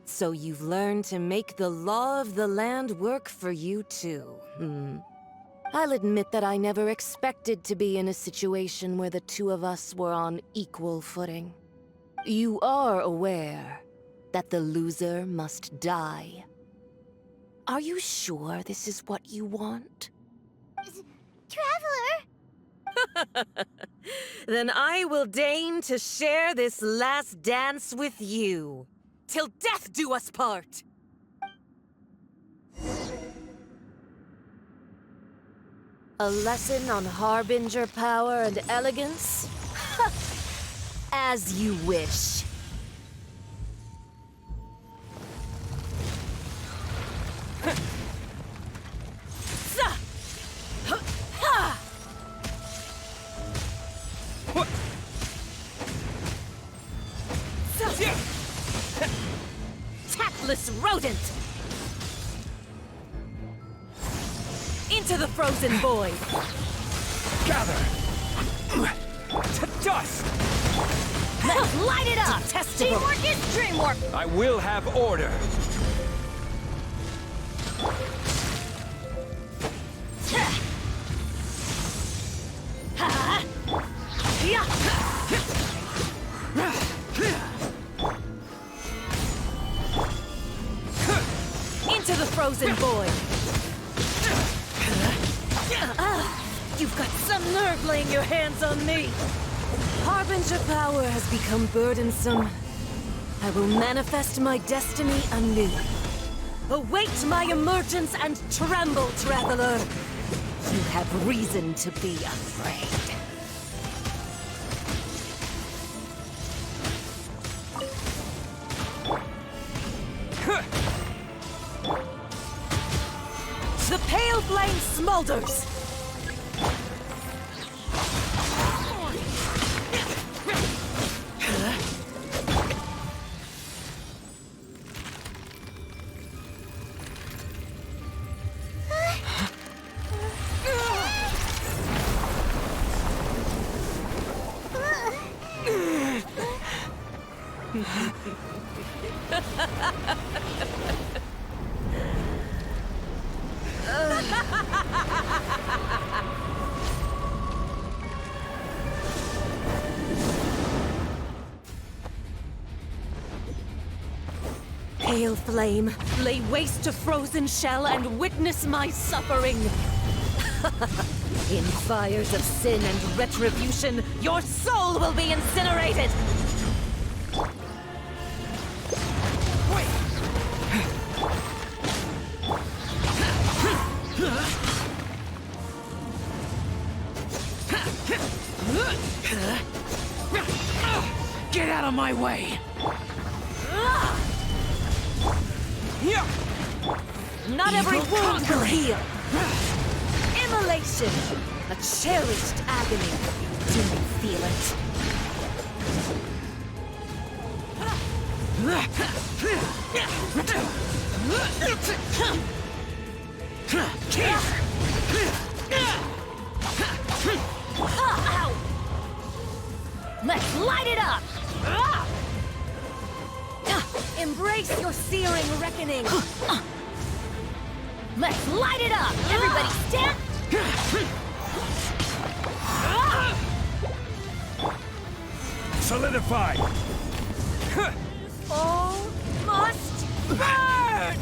So you've learned to make the law of the land work for you too, I'll admit that I never expected to be in a situation where the two of us were on equal footing. You are aware that the loser must die. Are you sure this is what you want? Traveler! Then I will deign to share this last dance with you. Till death do us part! A lesson on Harbinger power and elegance? As you wish. Tactless rodent! Into the frozen void! Gather! To dust! Let's light it up! Detestable! Teamwork is dream work! I will have order! Into the frozen void! You've got some nerve laying your hands on me! Harbinger power has become burdensome. I will manifest my destiny anew. Await my emergence and tremble, traveler! You have reason to be afraid. The pale flame smolders! Pale flame, lay waste to frozen shell and witness my suffering. In fires of sin and retribution, your soul will be incinerated! Get out of my way! Not every wound will heal! Immolation! A cherished agony. Do you feel it? Ow! Let's light it up! Embrace your searing reckoning! Let's light it up! Everybody stand! Solidify! All must burn!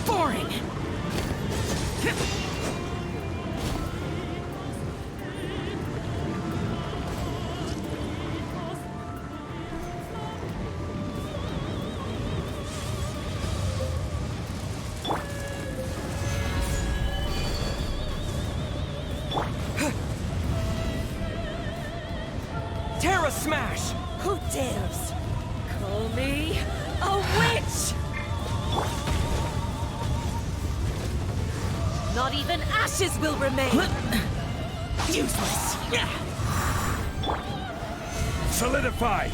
Boring! Terra Smash! Who dares call me a witch? Not even ashes will remain! Useless! Solidify!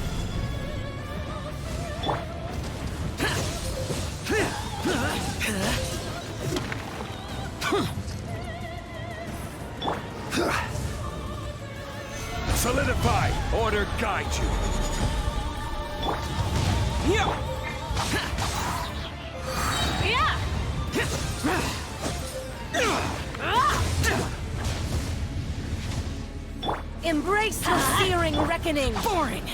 Solidify! Order guide you! Embrace your searing reckoning! Boring!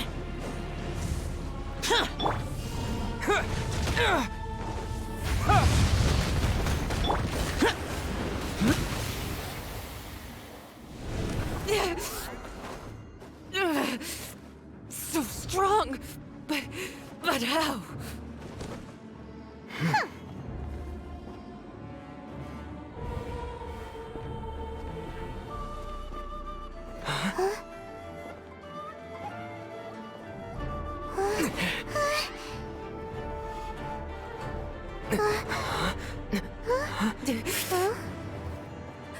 So strong, but how?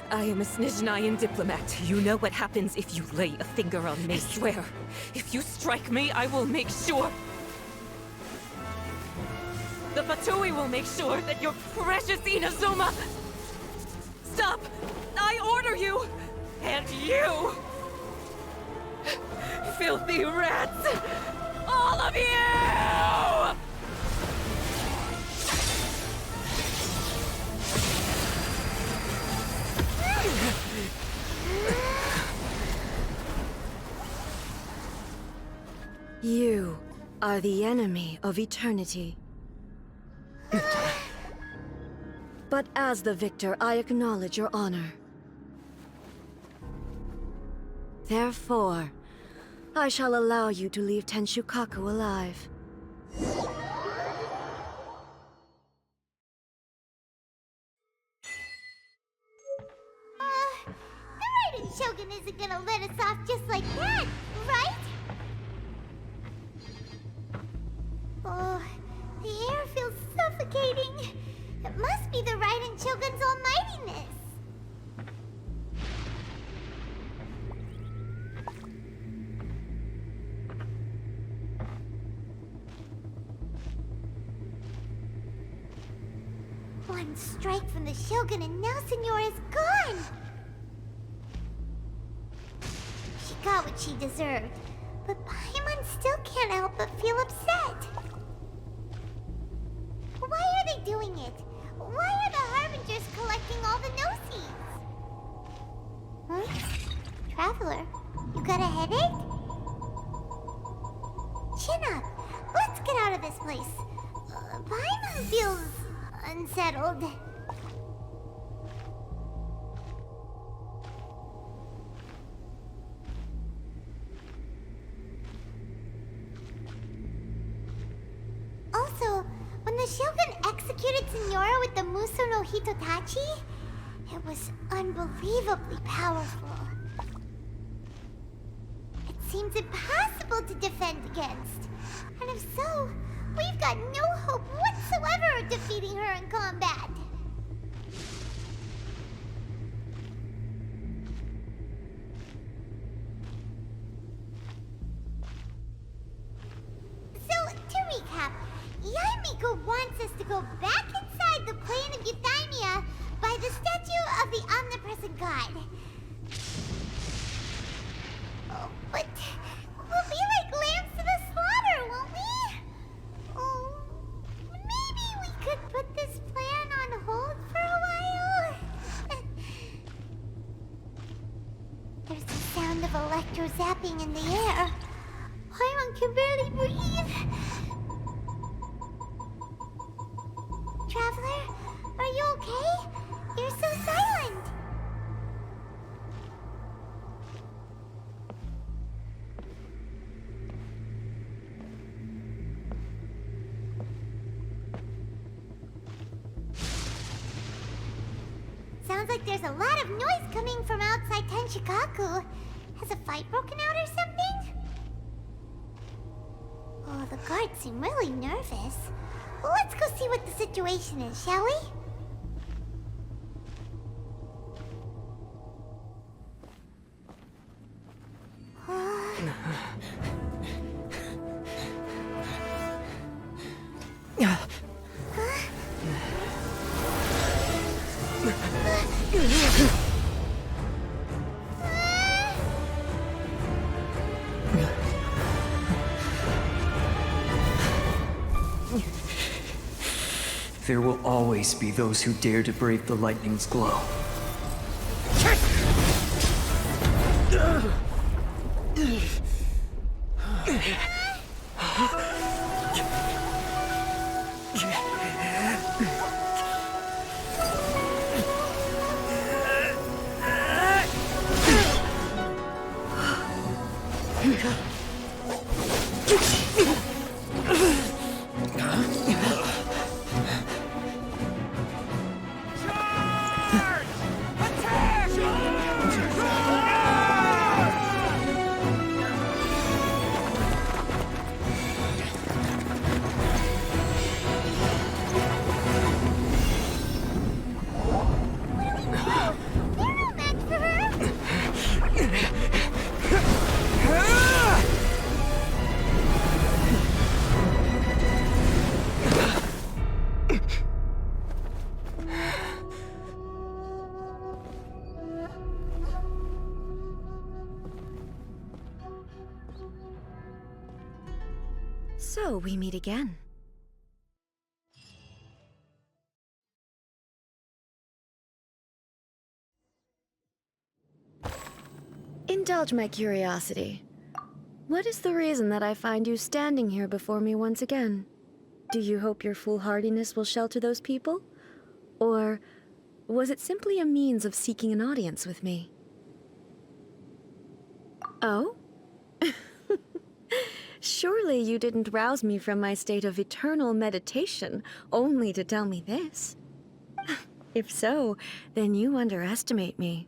I am a Snezhnayan diplomat. You know what happens if you lay a finger on me. Swear, if you strike me, I will make sure... The Fatui will make sure that your precious Inazuma... Stop! I order you! And you! Filthy rats! All of you! You are the enemy of eternity. But as the victor, I acknowledge your honor. Therefore, I shall allow you to leave Tenshukaku alive. The Raiden Shogun isn't gonna let us off just like that, right? Oh, the air feels suffocating. It must be the Raiden Shogun's almightiness. One strike from the Shogun and now Senora is gone! She got got what she deserved. But Paimon still can't help but feel upset. Why are they doing it? Why are the Harbingers collecting all the no-seeds? Huh? Traveler, you got a headache? Chin up. Let's get out of this place. Paimon feels unsettled. Also, when the Shogun executed Signora with the Muso no Hitotachi, it was unbelievably powerful. It seems impossible to defend against. And if so, we've got no hope whatsoever of defeating her in combat. So, to recap, Yaimiko wants us to go back inside the plane of Euthymia by the statue of the Omnipresent God. Oh, but we'll be like lambs to the slaughter, won't we? Oh, maybe we could put this plan on hold for a while? There's the sound of electro zapping in the air. Paimon can barely breathe. Traveler, are you okay? You're so silent. Sounds like there's a lot of noise coming from outside Tenshikaku. Has a fight broken out or something? Oh, the guards seem really nervous. Let's go see what the situation is, shall we? There will always be those who dare to brave the lightning's glow. So we meet again. Indulge my curiosity. What is the reason that I find you standing here before me once again? Do you hope your foolhardiness will shelter those people? Or was it simply a means of seeking an audience with me? Oh? Surely you didn't rouse me from my state of eternal meditation only to tell me this. If so, then you underestimate me.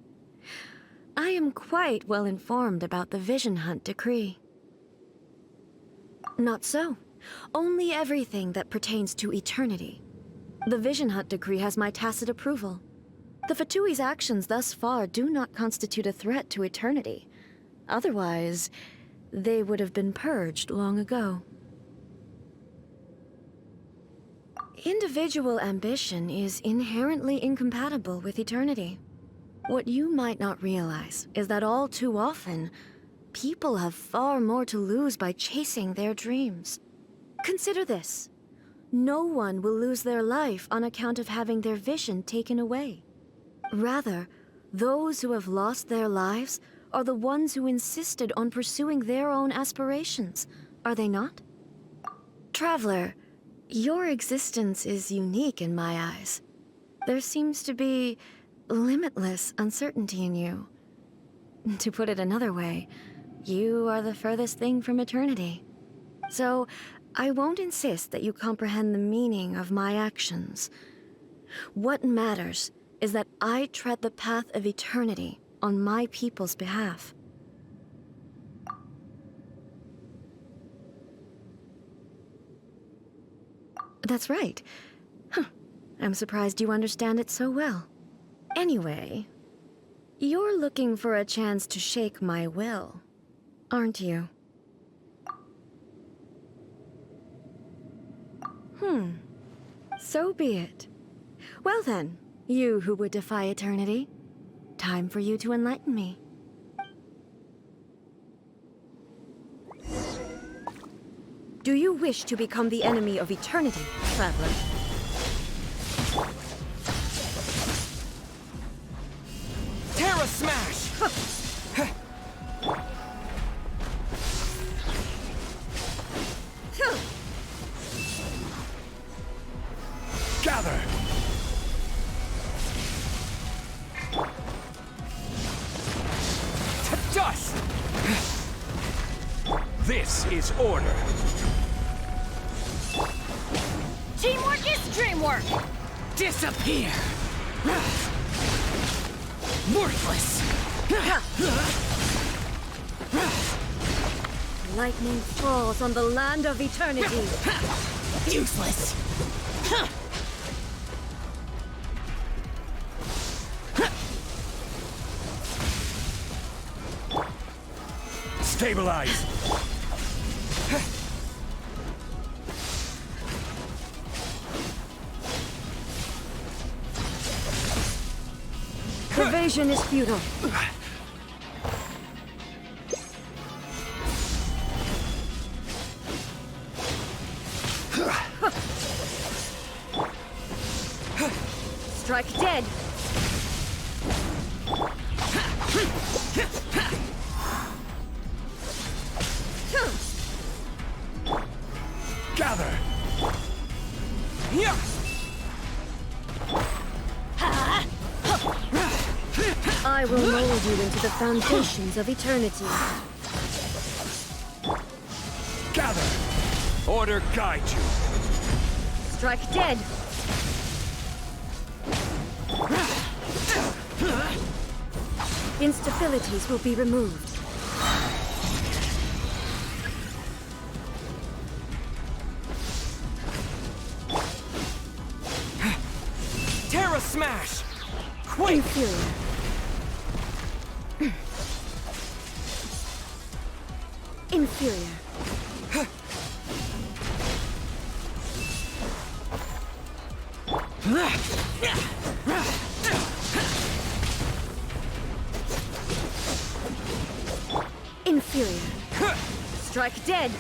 I am quite well informed about the Vision Hunt decree. Not so. Only everything that pertains to eternity. The Vision Hunt decree has my tacit approval. The Fatui's actions thus far do not constitute a threat to eternity. Otherwise, they would have been purged long ago. Individual ambition is inherently incompatible with eternity. What you might not realize is that all too often, People have far more to lose by chasing their dreams. Consider this. No one will lose their life on account of having their vision taken away. Rather, those who have lost their lives are the ones who insisted on pursuing their own aspirations, are they not? Traveler, your existence is unique in my eyes. There seems to be limitless uncertainty in you. To put it another way, you are the furthest thing from eternity. So, I won't insist that you comprehend the meaning of my actions. What matters is that I tread the path of eternity on my people's behalf. That's right. Huh. I'm surprised you understand it so well. Anyway, you're looking for a chance to shake my will, aren't you? So be it. Well then, you who would defy eternity, time for you to enlighten me. Do you wish to become the enemy of eternity, traveler? Terra Smash! Gather! To dust! This is order. Teamwork is dreamwork! Disappear! Worthless! Lightning falls on the land of eternity. Useless! Stabilize! Evasion is futile. Strike dead. Gather! I will mold you into the foundations of eternity. Gather! Order guide you. Strike dead. Instabilities will be removed. Terra Smash! Quick! Inferior. Inferior. Inferior. Strike dead.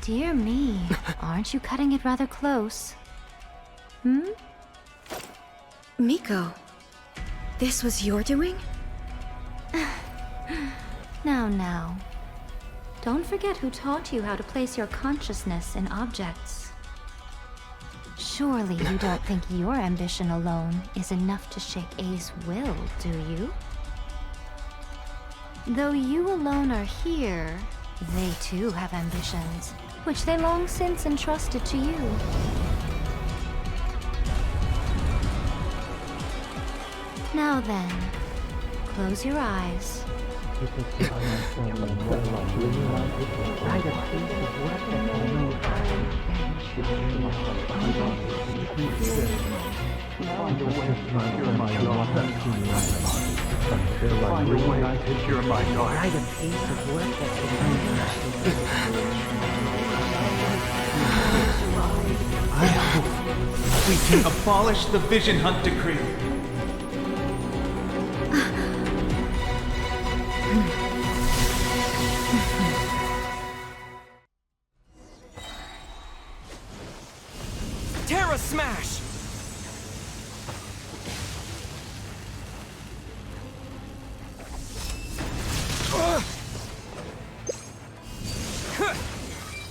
Dear me, aren't you cutting it rather close? Hmm? Miko, this was your doing? Now. Don't forget who taught you how to place your consciousness in objects. Surely you don't think your ambition alone is enough to shake A's will, do you? Though you alone are here, they too have ambitions, which they long since entrusted to you. Now then, close your eyes I hope we can abolish the Vision Hunt Decree. Terra Smash!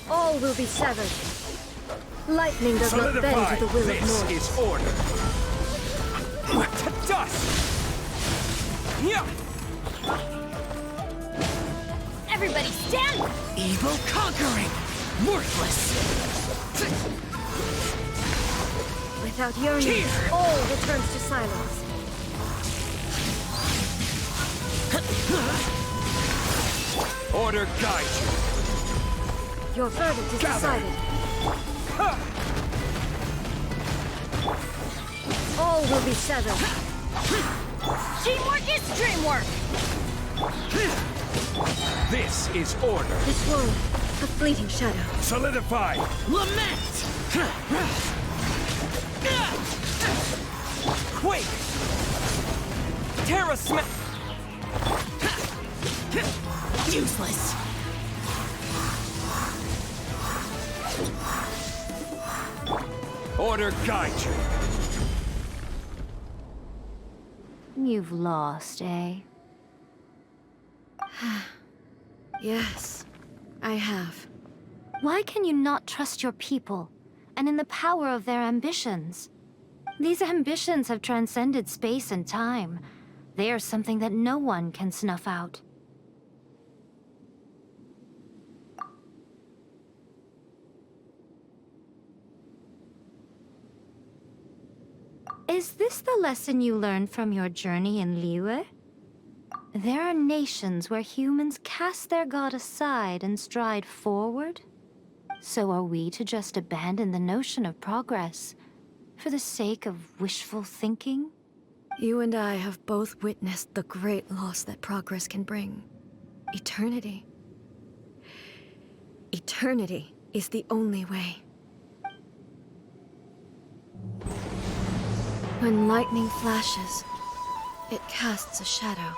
All will be severed. Lightning does not bend to the will of mortals. This is order. To dust! Yeah. Everybody stand! Evil conquering! Worthless! Without yearning, all returns to silence. Order guide you. Your verdict is decided. All will be severed. Teamwork is dreamwork! This is order. This one, a fleeting shadow. Solidify! Lament! Quake! Terra Smash! Useless! Order guide you. You've lost, eh? Yes, I have. Why can you not trust your people, and in the power of their ambitions? These ambitions have transcended space and time. They are something that no one can snuff out. Is this the lesson you learned from your journey in Liyue? There are nations where humans cast their god aside and stride forward. So are we to just abandon the notion of progress for the sake of wishful thinking? You and I have both witnessed the great loss that progress can bring. Eternity. Eternity is the only way. When lightning flashes, it casts a shadow.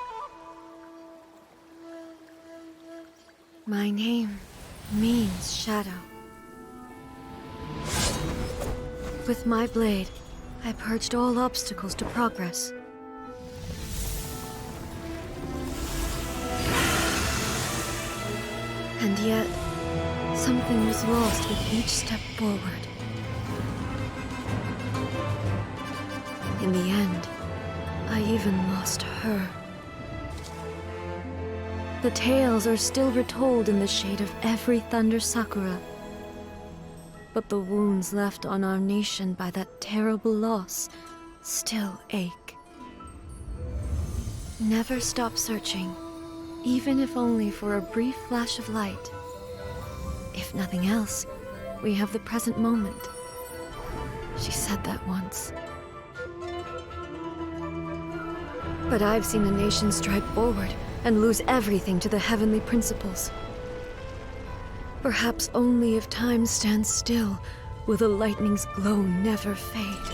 My name means shadow. With my blade, I purged all obstacles to progress. And yet, something was lost with each step forward. In the end, I even lost her. The tales are still retold in the shade of every Thunder Sakura. But the wounds left on our nation by that terrible loss still ache. Never stop searching, even if only for a brief flash of light. If nothing else, we have the present moment. She said that once. But I've seen a nation stride forward and lose everything to the heavenly principles. Perhaps only if time stands still will the lightning's glow never fade.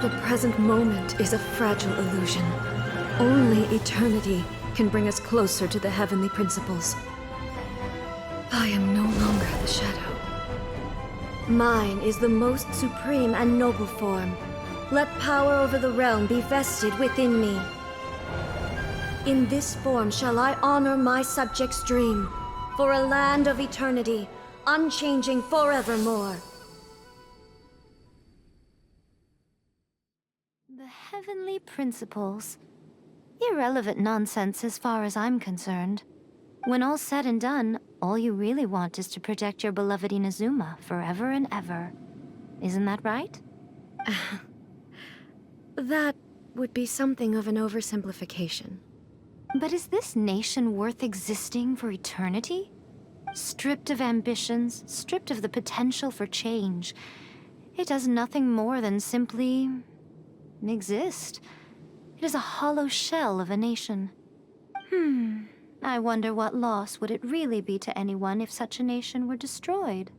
The present moment is a fragile illusion. Only eternity can bring us closer to the heavenly principles. I am no longer the shadow. Mine is the most supreme and noble form. Let power over the realm be vested within me. In this form shall I honor my subjects' dream, for a land of eternity, unchanging forevermore. The heavenly principles. Irrelevant nonsense as far as I'm concerned. When all's said and done, all you really want is to protect your beloved Inazuma forever and ever. Isn't that right? That would be something of an oversimplification. But is this nation worth existing for eternity? Stripped of ambitions, stripped of the potential for change, it does nothing more than simply exist. It is a hollow shell of a nation. I wonder what loss would it really be to anyone if such a nation were destroyed?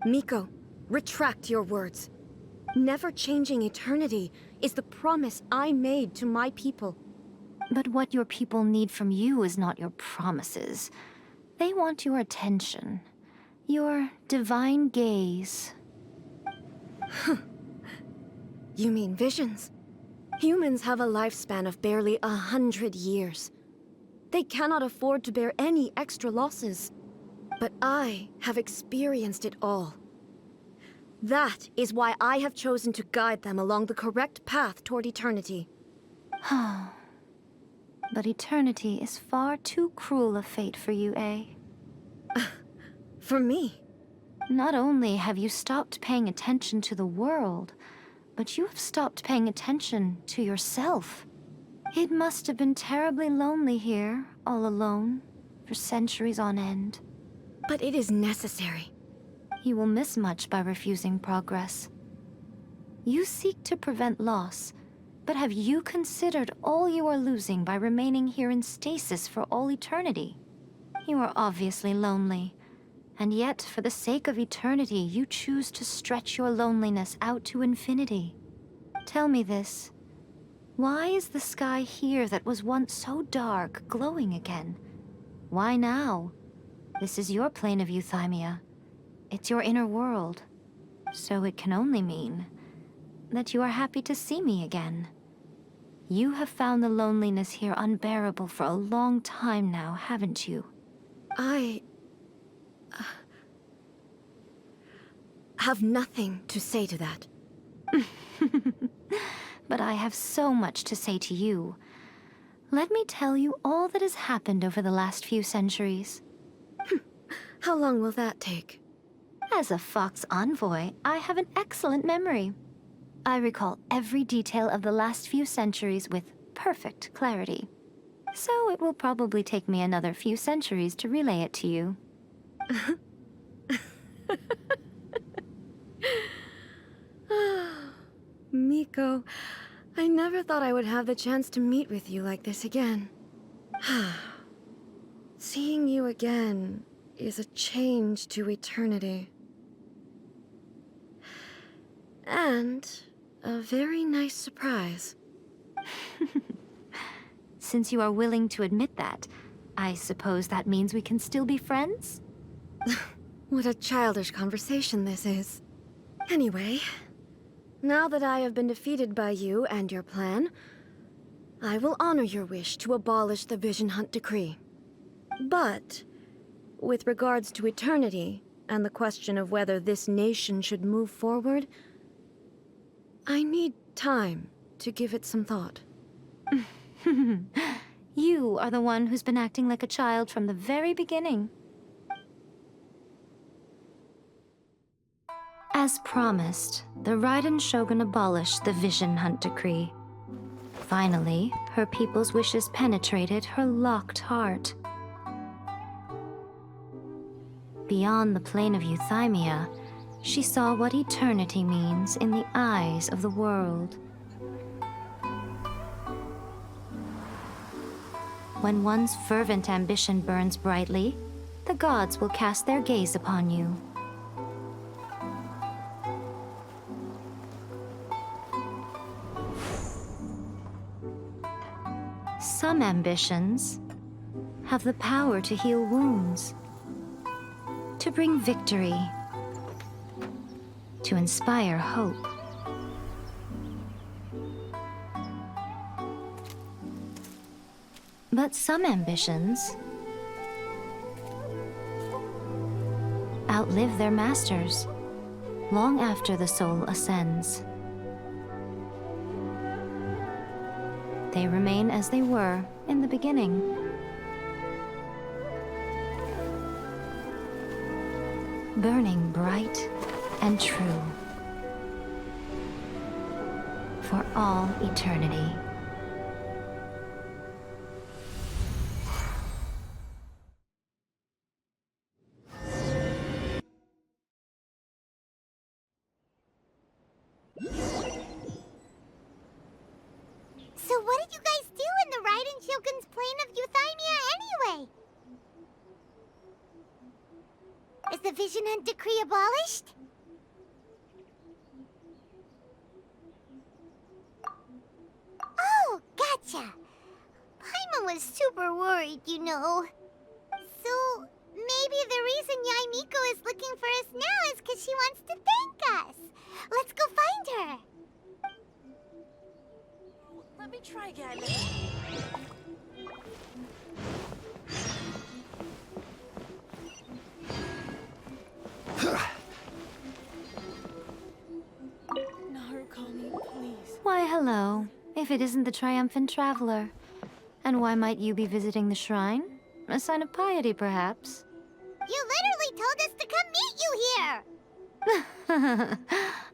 Miko, retract your words. Never changing eternity is the promise I made to my people. But what your people need from you is not your promises. They want your attention. Your divine gaze. You mean visions? Humans have a lifespan of barely 100 years. They cannot afford to bear any extra losses. But I have experienced it all. That is why I have chosen to guide them along the correct path toward eternity. But eternity is far too cruel a fate for you, eh? For me? Not only have you stopped paying attention to the world, but you have stopped paying attention to yourself. It must have been terribly lonely here, all alone, for centuries on end. But it is necessary. You will miss much by refusing progress. You seek to prevent loss, but have you considered all you are losing by remaining here in stasis for all eternity? You are obviously lonely, and yet for the sake of eternity you choose to stretch your loneliness out to infinity. Tell me this. Why is the sky here that was once so dark glowing again? Why now? This is your plane of euthymia. It's your inner world. So it can only mean that you are happy to see me again. You have found the loneliness here unbearable for a long time now, haven't you? I have nothing to say to that. But I have so much to say to you. Let me tell you all that has happened over the last few centuries. How long will that take? As a Fox envoy, I have an excellent memory. I recall every detail of the last few centuries with perfect clarity. So it will probably take me another few centuries to relay it to you. Miko, I never thought I would have the chance to meet with you like this again. Seeing you again is a change to eternity. And a very nice surprise. Since you are willing to admit that, I suppose that means we can still be friends? What a childish conversation this is. Anyway, now that I have been defeated by you and your plan, I will honor your wish to abolish the Vision Hunt Decree. But, with regards to eternity, and the question of whether this nation should move forward, I need time to give it some thought. You are the one who's been acting like a child from the very beginning. As promised, the Raiden Shogun abolished the Vision Hunt Decree. Finally, her people's wishes penetrated her locked heart. Beyond the plane of euthymia, she saw what eternity means in the eyes of the world. When one's fervent ambition burns brightly, the gods will cast their gaze upon you. Some ambitions have the power to heal wounds, to bring victory, to inspire hope. But some ambitions outlive their masters long after the soul ascends. They remain as they were in the beginning. Burning bright and true for all eternity. the Vision Hunt decree abolished? Oh, gotcha. Paimon was super worried, you know. So, maybe the reason Yaimiko is looking for us now is because she wants to thank us. Let's go find her. Let me try again. Narukami, please. Why, hello. If it isn't the triumphant traveler. And why might you be visiting the shrine? A sign of piety, perhaps? You literally told us to come meet you here!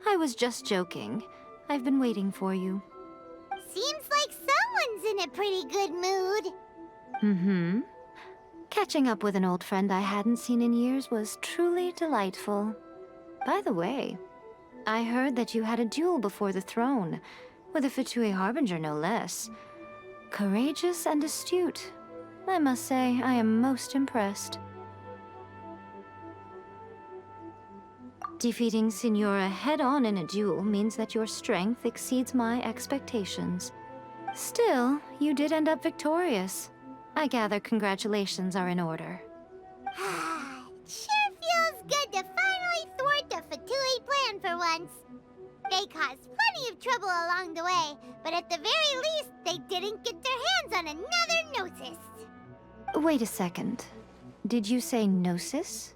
I was just joking. I've been waiting for you. Seems like someone's in a pretty good mood. Mm-hmm. Catching up with an old friend I hadn't seen in years was truly delightful. By the way, I heard that you had a duel before the throne, with a Fatui Harbinger no less. Courageous and astute. I must say, I am most impressed. Defeating Signora head-on in a duel means that your strength exceeds my expectations. Still, you did end up victorious. I gather congratulations are in order. Sure feels good to finally thwart the Fatui plan for once. They caused plenty of trouble along the way, but at the very least, they didn't get their hands on another Gnosis. Wait a second. Did you say Gnosis?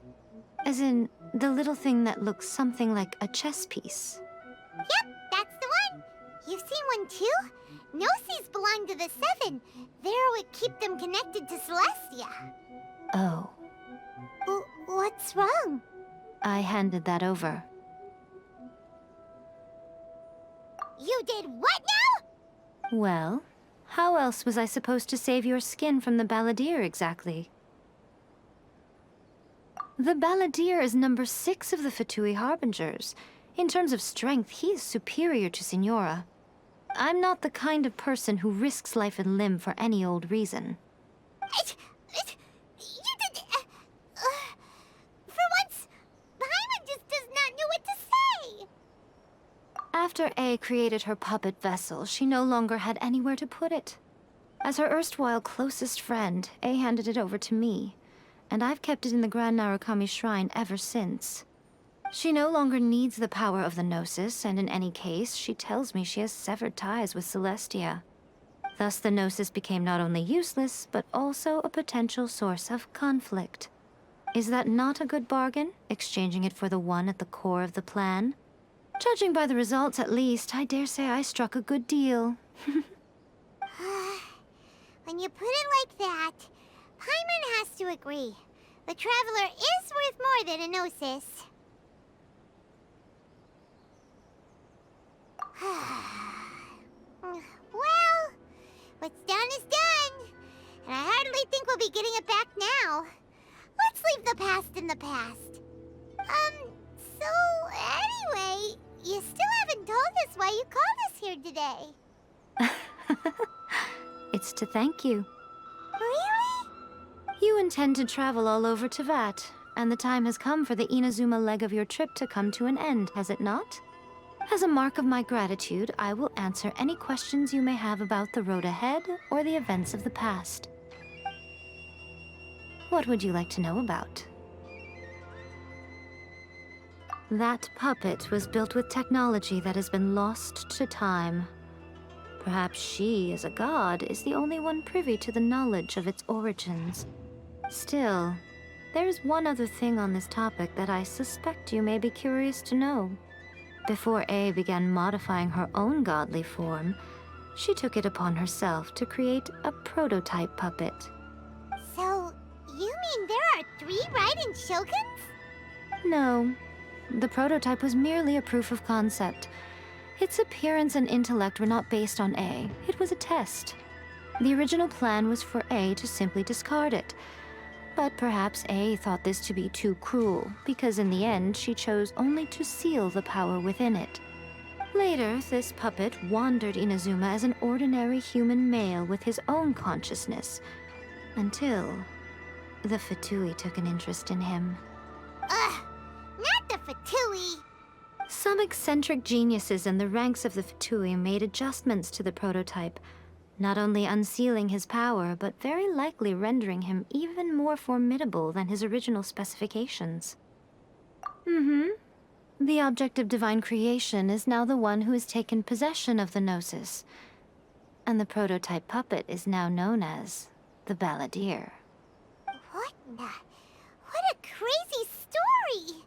As in, the little thing that looks something like a chess piece? Yep, that's the one. You've seen one too? Gnosis belong to the Seven. They're what keep them connected to Celestia. Oh. What's wrong? I handed that over. You did what now? Well, how else was I supposed to save your skin from the Balladeer exactly? The Balladeer is number 6 of the Fatui Harbingers. In terms of strength, he is superior to Signora. I'm not the kind of person who risks life and limb for any old reason. You did... for once, Paimon just does not know what to say. After A created her puppet vessel, she no longer had anywhere to put it. As her erstwhile closest friend, A handed it over to me, and I've kept it in the Grand Narukami Shrine ever since. She no longer needs the power of the Gnosis, and in any case, she tells me she has severed ties with Celestia. Thus the Gnosis became not only useless, but also a potential source of conflict. Is that not a good bargain, exchanging it for the one at the core of the plan? Judging by the results, at least, I dare say I struck a good deal. When you put it like that, Paimon has to agree. The Traveler is worth more than a Gnosis. Well, what's done is done. And I hardly think we'll be getting it back now. Let's leave the past in the past. So anyway, you still haven't told us why you called us here today. It's to thank you. Really? You intend to travel all over Teyvat, and the time has come for the Inazuma leg of your trip to come to an end, has it not? As a mark of my gratitude, I will answer any questions you may have about the road ahead or the events of the past. What would you like to know about? That puppet was built with technology that has been lost to time. Perhaps she, as a god, is the only one privy to the knowledge of its origins. Still, there is one other thing on this topic that I suspect you may be curious to know. Before A began modifying her own godly form, she took it upon herself to create a prototype puppet. So, you mean there are 3 Raiden Shoguns? No. The prototype was merely a proof of concept. Its appearance and intellect were not based on A. It was a test. The original plan was for A to simply discard it. But perhaps A thought this to be too cruel, because in the end she chose only to seal the power within it. Later, this puppet wandered Inazuma as an ordinary human male with his own consciousness, until the Fatui took an interest in him. Ugh! Some eccentric geniuses in the ranks of the Fatui made adjustments to the prototype, not only unsealing his power, but very likely rendering him even more formidable than his original specifications. The object of divine creation is now the one who has taken possession of the Gnosis, and the prototype puppet is now known as the Balladeer. What a crazy story!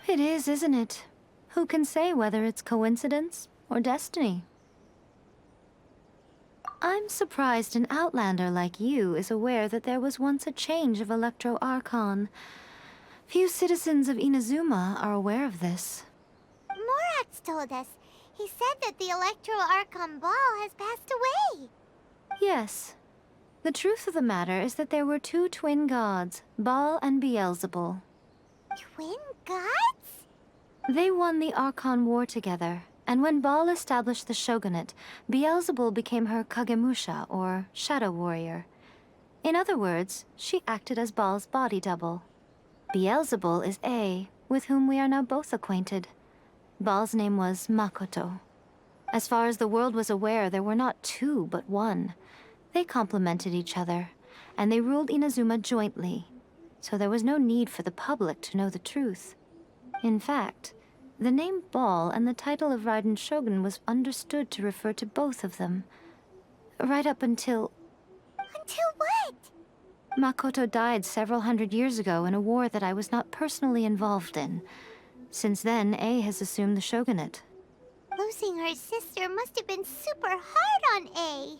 It is, isn't it? Who can say whether it's coincidence or destiny? I'm surprised an outlander like you is aware that there was once a change of Electro Archon. Few citizens of Inazuma are aware of this. Morax told us. He said that the Electro Archon Ball has passed away. Yes. The truth of the matter is that there were two twin gods, Baal and Beelzebul. Twin gods? They won the Archon War together, and when Baal established the shogunate, Beelzebul became her Kagemusha, or shadow warrior. In other words, she acted as Baal's body double. Beelzebul is A, with whom we are now both acquainted. Baal's name was Makoto. As far as the world was aware, there were not two, but one. They complemented each other, and they ruled Inazuma jointly, so there was no need for the public to know the truth. In fact, the name Baal and the title of Raiden Shogun was understood to refer to both of them. Right up until... Until what? Makoto died several hundred years ago in a war that I was not personally involved in. Since then, A has assumed the shogunate. Losing her sister must have been super hard on A.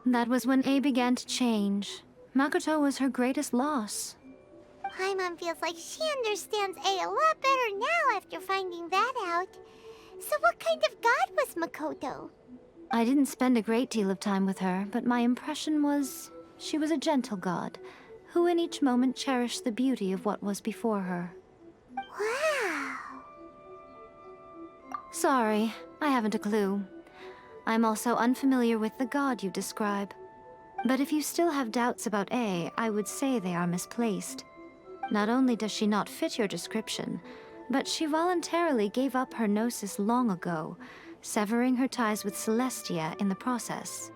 That was when A began to change. Makoto was her greatest loss. Paimon feels like she understands A lot better now after finding that out. So what kind of god was Makoto? I didn't spend a great deal of time with her, but my impression was she was a gentle god, who in each moment cherished the beauty of what was before her. Wow. Sorry, I haven't a clue. I'm also unfamiliar with the god you describe. But if you still have doubts about A, I would say they are misplaced. Not only does she not fit your description, but she voluntarily gave up her gnosis long ago, severing her ties with Celestia in the process.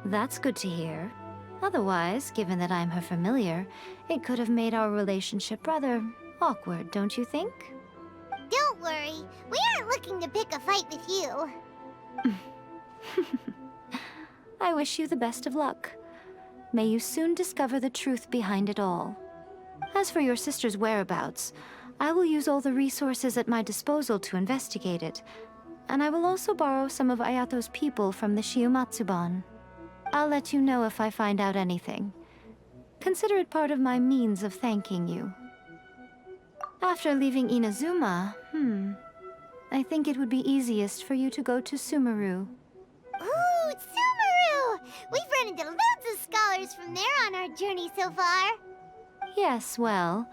That's good to hear. Otherwise, given that I'm her familiar, it could have made our relationship rather awkward, don't you think? Don't worry, we aren't looking to pick a fight with you. I wish you the best of luck. May you soon discover the truth behind it all. As for your sister's whereabouts, I will use all the resources at my disposal to investigate it, and I will also borrow some of Ayato's people from the Shiumatsuban. I'll let you know if I find out anything. Consider it part of my means of thanking you. After leaving Inazuma, I think it would be easiest for you to go to Sumeru. Ooh, Sumeru! We've run into loads of scholars from there on our journey so far. Yes, well,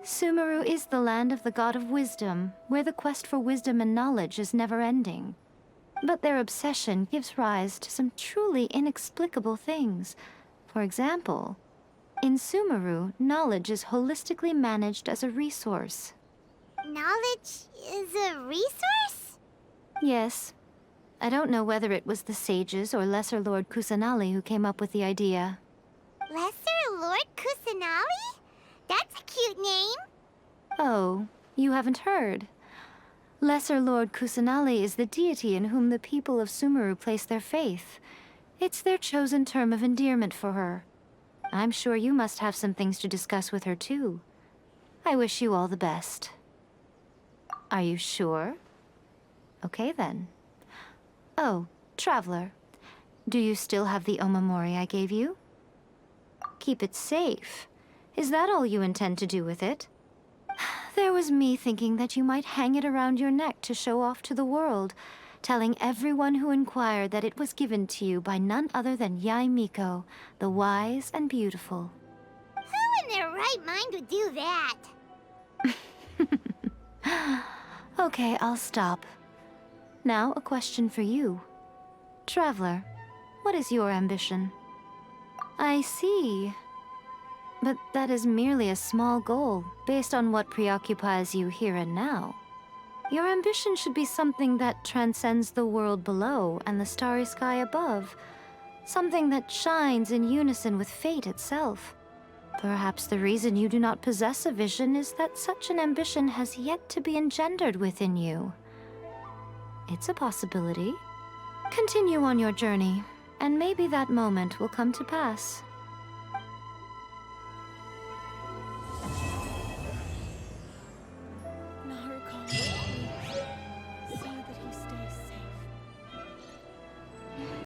Sumeru is the land of the god of wisdom, where the quest for wisdom and knowledge is never-ending. But their obsession gives rise to some truly inexplicable things. For example, in Sumeru, knowledge is holistically managed as a resource. Knowledge is a resource? Yes. I don't know whether it was the sages or Lesser Lord Kusanali who came up with the idea. Lesser Lord Kusanali? That's a cute name. Oh, you haven't heard. Lesser Lord Kusanali is the deity in whom the people of Sumeru place their faith. It's their chosen term of endearment for her. I'm sure you must have some things to discuss with her too. I wish you all the best. Are you sure? Okay then. Oh, Traveler. Do you still have the omamori I gave you? Keep it safe. Is that all you intend to do with it? There was me thinking that you might hang it around your neck to show off to the world, telling everyone who inquired that it was given to you by none other than Yae Miko, the wise and beautiful. Who in their right mind would do that? Okay, I'll stop. Now, a question for you. Traveler, what is your ambition? I see. But that is merely a small goal, based on what preoccupies you here and now. Your ambition should be something that transcends the world below and the starry sky above. Something that shines in unison with fate itself. Perhaps the reason you do not possess a vision is that such an ambition has yet to be engendered within you. It's a possibility. Continue on your journey, and maybe that moment will come to pass.